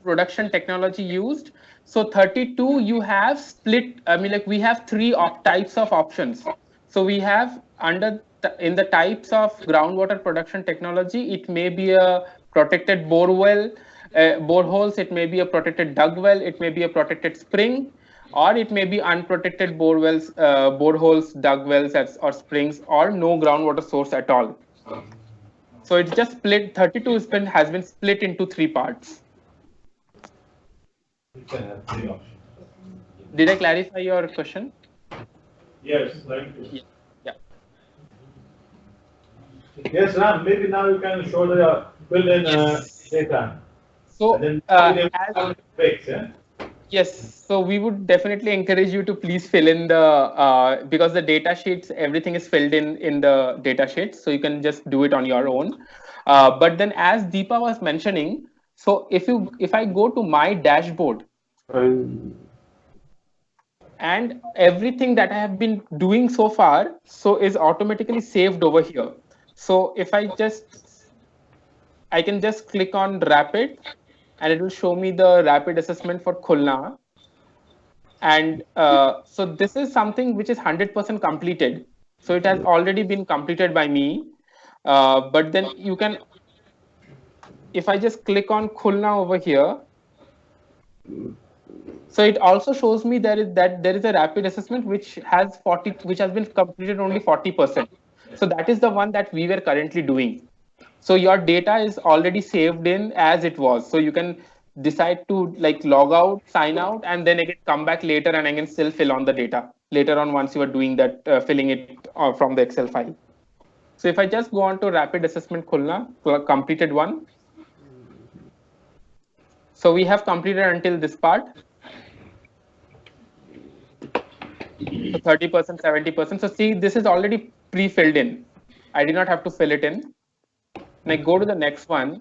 production technology used? So 32, you have split. I mean, like we have 3 types of options. So we have in the types of groundwater production technology, it may be a protected bore well, boreholes. It may be a protected dug well. It may be a protected spring, or it may be unprotected bore wells, boreholes, dug wells, or springs, or no groundwater source at all. So it's just split. 32 has been split into 3 parts. Did I clarify your question? Yes, thank you. Yeah. Yes, Ram, maybe now you can show the built-in data. So And then breaks, yeah? yes, so we would definitely encourage you to please fill in the because the data sheets, everything is filled in the data sheets, so you can just do it on your own. But then, as Deepa was mentioning, so if I go to my dashboard and everything that I have been doing so far, so is automatically saved over here. So if I can just click on rapid, and it will show me the rapid assessment for Khulna. And so this is something which is 100% completed. So it has already been completed by me. But then you can, if I just click on Khulna over here, so it also shows me there is a rapid assessment which has been completed only 40%. So that is the one that we were currently doing. So your data is already saved in as it was. So you can decide to like log out, sign out, and then again come back later and again still fill on the data later on once you are doing that, filling it from the Excel file. So if I just go on to rapid assessment Khulna, completed one. So we have completed until this part. So 30%, 70%. So see, this is already pre-filled in. I did not have to fill it in. And I go to the next one.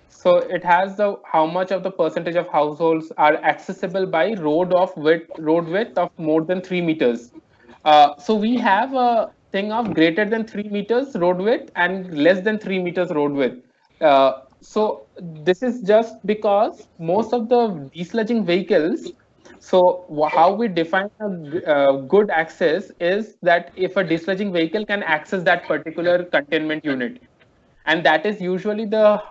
So it has how much of the percentage of households are accessible by road width of more than 3 meters. So we have a thing of greater than 3 meters road width and less than 3 meters road width. So this is just because most of the desludging vehicles, so how we define a good access is that if a desludging vehicle can access that particular containment unit. And that is usually the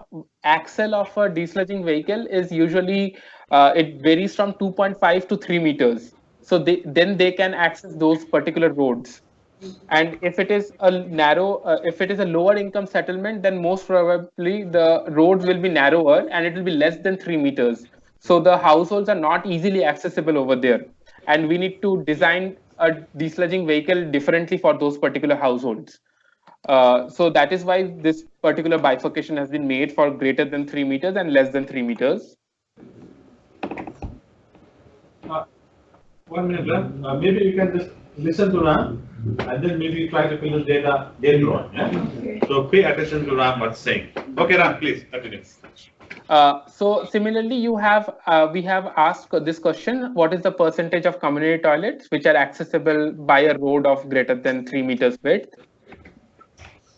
axle of a desludging vehicle is usually, it varies from 2.5 to 3 meters. So then they can access those particular roads. And if it is a if it is a lower income settlement, then most probably the roads will be narrower and it will be less than 3 meters. So the households are not easily accessible over there. And we need to design a desludging vehicle differently for those particular households. So that is why this particular bifurcation has been made for greater than 3 meters and less than 3 meters. 1 minute, Ram. Maybe you can just listen to Ram and then maybe try to fill the data later on. Yeah? Okay. So pay attention to Ram what's saying. Okay, Ram, please continue. So similarly, we have asked this question: what is the percentage of community toilets which are accessible by a road of greater than 3 meters width,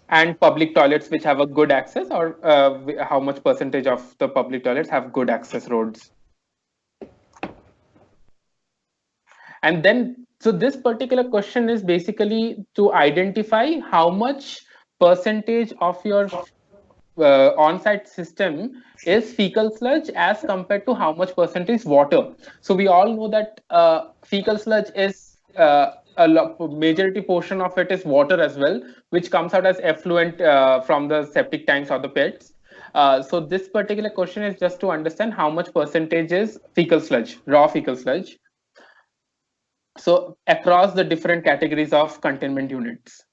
and public toilets which have a good access, or how much percentage of the public toilets have good access roads? And then, so this particular question is basically to identify how much percentage of your on-site system is fecal sludge as compared to how much percentage water. So we all know that fecal sludge is majority portion of it is water as well, which comes out as effluent from the septic tanks or the pits. So this particular question is just to understand how much percentage is fecal sludge, raw fecal sludge. So across the different categories of containment units.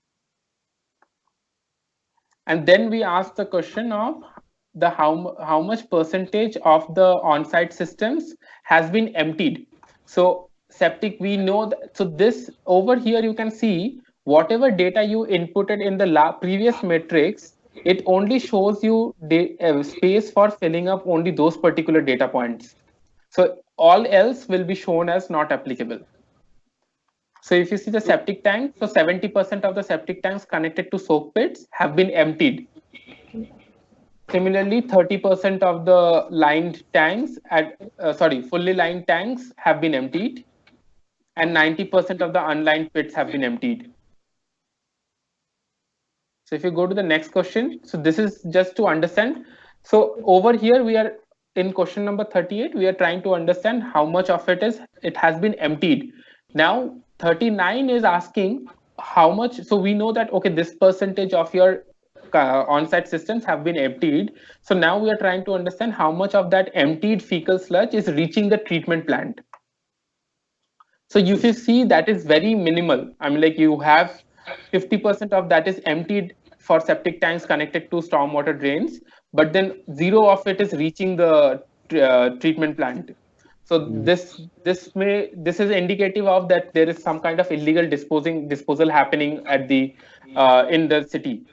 And then we ask the question of the how much percentage of the on-site systems has been emptied. So septic, we know that, so this over here you can see whatever data you inputted in the previous matrix, it only shows you space for filling up only those particular data points. So all else will be shown as not applicable. So if you see the septic tank, so 70% of the septic tanks connected to soak pits have been emptied. Similarly, 30% of the lined tanks fully lined tanks have been emptied, and 90% of the unlined pits have been emptied. So if you go to the next question, so this is just to understand. So over here we are in question number 38, we are trying to understand how much of it has been emptied. Now 39 is asking how much, so we know that, okay, this percentage of your on-site systems have been emptied. So now we are trying to understand how much of that emptied fecal sludge is reaching the treatment plant. So you see that is very minimal. I mean, like you have 50% of that is emptied for septic tanks connected to stormwater drains, but then 0 of it is reaching the treatment plant. So this is indicative of that there is some kind of illegal disposal happening at the in the city.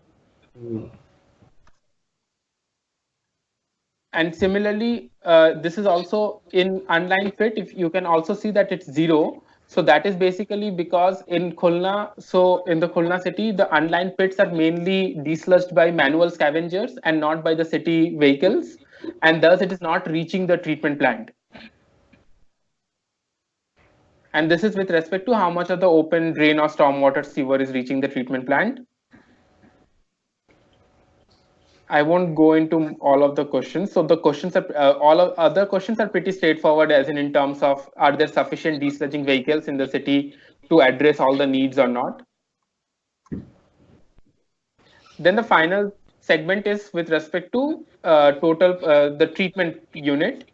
And similarly, this is also in unlined pit. If you can also see that it's 0. So that is basically because in Khulna, so in the Khulna city, the unlined pits are mainly desludged by manual scavengers and not by the city vehicles, and thus it is not reaching the treatment plant. And this is with respect to how much of the open drain or stormwater sewer is reaching the treatment plant. I won't go into all of the questions. So the questions are other questions are pretty straightforward, as in terms of are there sufficient desludging vehicles in the city to address all the needs or not. Then the final segment is with respect to the treatment unit.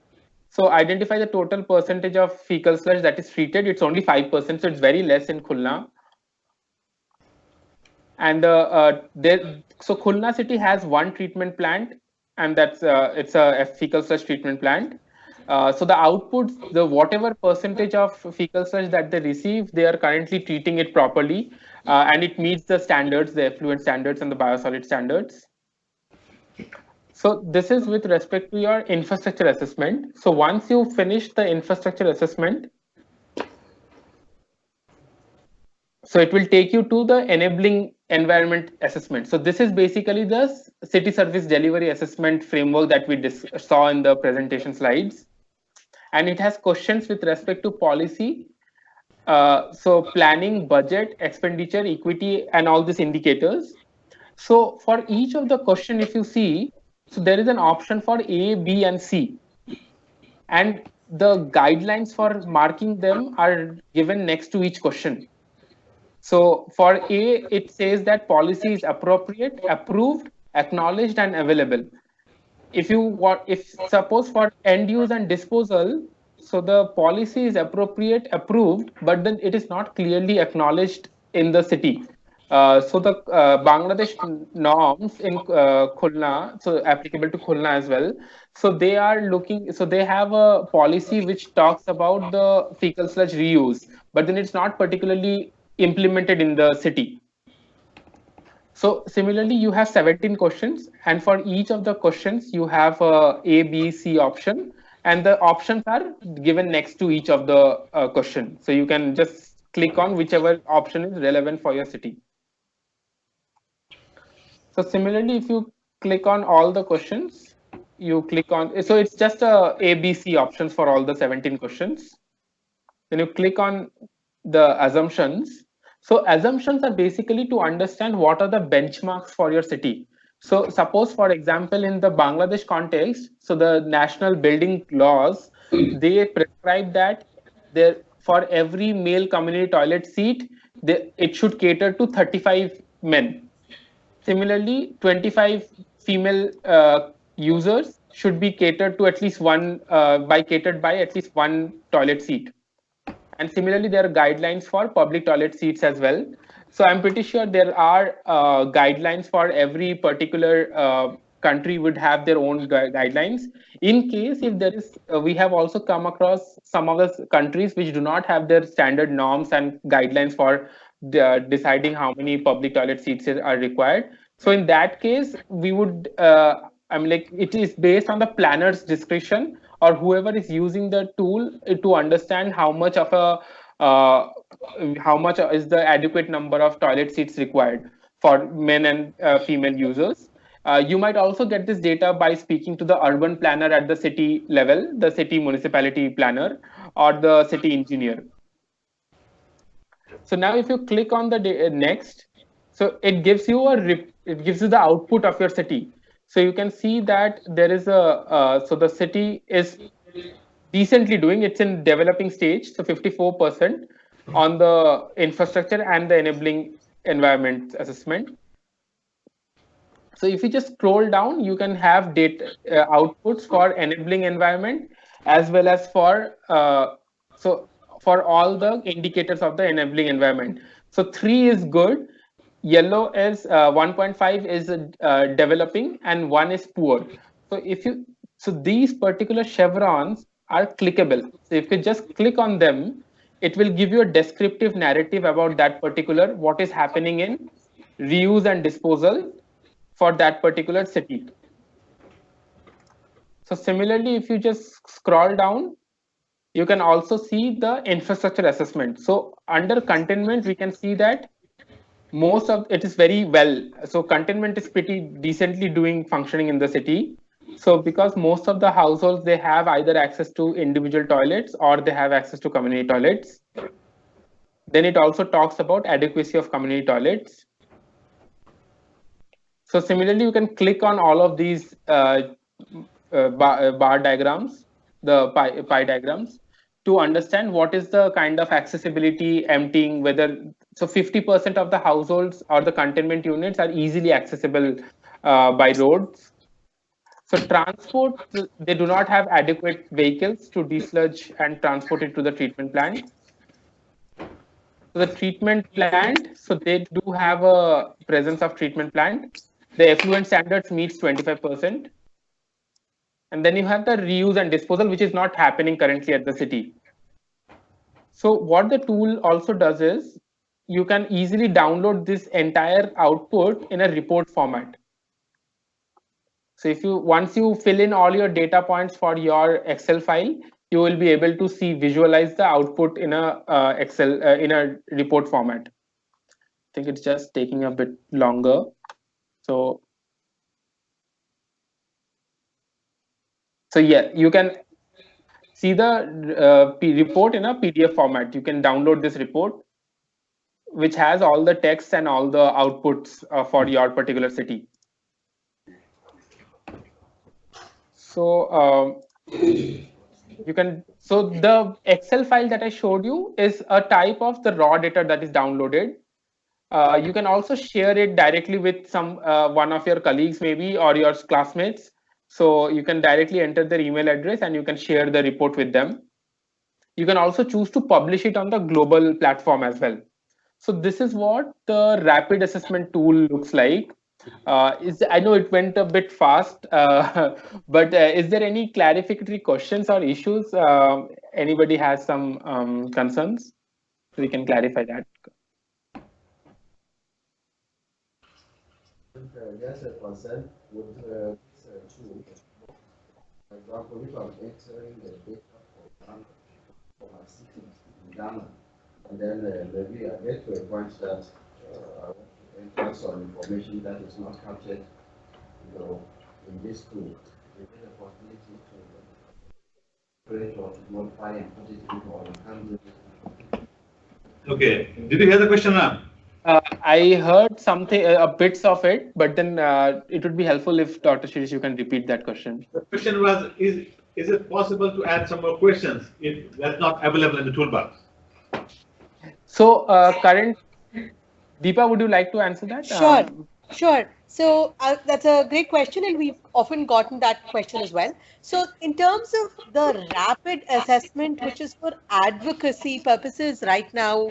So identify the total percentage of fecal sludge that is treated. It's only 5%, so it's very less in Khulna. And so Khulna city has one treatment plant, and that's it's a fecal sludge treatment plant. So the outputs, whatever percentage of fecal sludge that they receive, they are currently treating it properly, and it meets the standards, the effluent standards and the biosolid standards. So this is with respect to your infrastructure assessment. So once you finish the infrastructure assessment, so it will take you to the enabling environment assessment. So this is basically the city service delivery assessment framework that we saw in the presentation slides. And it has questions with respect to policy, so planning, budget, expenditure, equity, and all these indicators. So for each of the question, if you see, so there is an option for A, B, and C. And the guidelines for marking them are given next to each question. So for A, it says that policy is appropriate, approved, acknowledged, and available. If you want, if suppose for end use and disposal, so the policy is appropriate, approved, but then it is not clearly acknowledged in the city. So the Bangladesh norms in Khulna, so applicable to Khulna as well. So they are looking, so they have a policy which talks about the fecal sludge reuse, but then it's not particularly implemented in the city. So similarly, you have 17 questions, and for each of the questions, you have A, B, C option, and the options are given next to each of the question. So you can just click on whichever option is relevant for your city. So similarly, if you click on all the questions, you click on, so it's just A, B, C options for all the 17 questions. Then you click on the assumptions. So assumptions are basically to understand what are the benchmarks for your city. So suppose, for example, in the Bangladesh context, so the national building laws, they prescribe that there for every male community toilet seat, it should cater to 35 men. Similarly, 25 female users should be catered to at least one, catered by at least one toilet seat. And similarly, there are guidelines for public toilet seats as well. So I'm pretty sure there are guidelines for every particular country would have their own guidelines. In case if there is, we have also come across some of the countries which do not have their standard norms and guidelines for deciding how many public toilet seats are required. So in that case, we would, I mean, like, it is based on the planner's discretion or whoever is using the tool to understand how much of a how much is the adequate number of toilet seats required for men and female users. You might also get this data by speaking to the urban planner at the city level, the city municipality planner, or the city engineer. So now if you click on the next, so it gives you the output of your city. So you can see that there is a, so the city is decently doing, it's in developing stage, so 54% on the infrastructure and the enabling environment assessment. So if you just scroll down, you can have data outputs for enabling environment as well as for, so for all the indicators of the enabling environment. So 3 is good, yellow is 1.5 is developing, and 1 is poor. So if you, so these particular chevrons are clickable. So if you just click on them, it will give you a descriptive narrative about that particular, what is happening in reuse and disposal for that particular city. So similarly, if you just scroll down, you can also see the infrastructure assessment. So under containment, we can see that most of it is very well. So containment is pretty decently doing functioning in the city. So because most of the households, they have either access to individual toilets or they have access to community toilets. Then it also talks about adequacy of community toilets. So similarly, you can click on all of these bar diagrams, the pie diagrams, to understand what is the kind of accessibility, emptying, whether, so 50% of the households or the containment units are easily accessible by roads. So transport, they do not have adequate vehicles to desludge and transport it to the treatment plant. So the treatment plant, so they do have a presence of treatment plant. The effluent standards meets 25%. And then you have the reuse and disposal, which is not happening currently at the city. So what the tool also does is, you can easily download this entire output in a report format. So if you, once you fill in all your data points for your Excel file, you will be able to see, visualize the output in a Excel, in a report format. I think it's just taking a bit longer. So yeah, you can see the report in a PDF format. You can download this report which has all the text and all the outputs for your particular city. So you can, so the Excel file that I showed you is a type of the raw data that is downloaded. You can also share it directly with some one of your colleagues maybe, or your classmates. So you can directly enter their email address and you can share the report with them. You can also choose to publish it on the global platform as well. So this is what the rapid assessment tool looks like. I know it went a bit fast, but is there any clarificatory questions or issues? Anybody has some concerns? We can clarify that. There's a concern with this tool. For example, if I'm entering the data for my city in Ghana, and then maybe I get to a point that I want to enter some information that is not captured, in this tool. Is there a possibility to create or to modify and put it in, or you can't do it? Okay. Did you hear the question now? I heard something, bits of it, but then it would be helpful if Dr. Shirish, you can repeat that question. The question was, is it possible to add some more questions if that's not available in the toolbox? So Deepa, would you like to answer that? Sure. So that's a great question, and we've often gotten that question as well. So in terms of the rapid assessment, which is for advocacy purposes right now,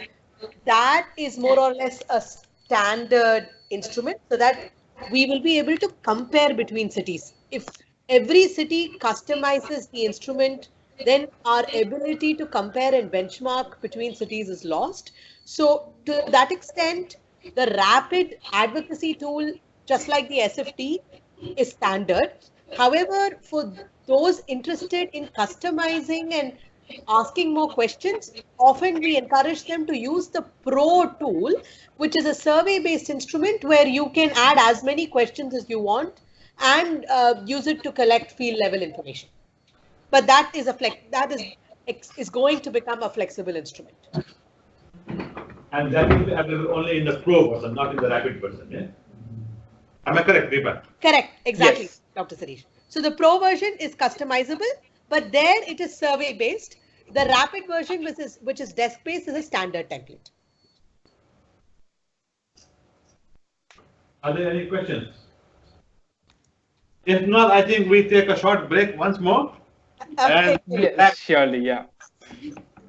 that is more or less a standard instrument, so that we will be able to compare between cities. If every city customizes the instrument, then our ability to compare and benchmark between cities is lost. So to that extent, the rapid advocacy tool, just like the SFT, is standard. However, for those interested in customizing and asking more questions, often we encourage them to use the Pro tool, which is a survey-based instrument where you can add as many questions as you want and use it to collect field level information. But that is is going to become a flexible instrument. And that will be available only in the Pro version, not in the rapid version. Yeah? Am I correct, Deepa? Correct, exactly, yes. Dr. Sarish. So the Pro version is customizable, but there it is survey based. The rapid version, which is desk based, is a standard template. Are there any questions? If not, I think we take a short break once more. Okay. Yes, surely, yeah.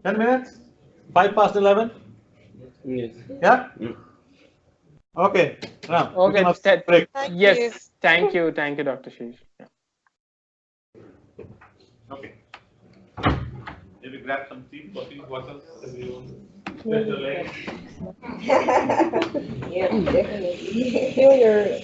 10 minutes? 11? Yes. Yeah? Okay. Ram, Okay. break. Yes. Thank you, Dr. Shirish. Yeah. Okay. Maybe grab some tea, coffee, water, stretch your legs. Yeah, definitely. Feel your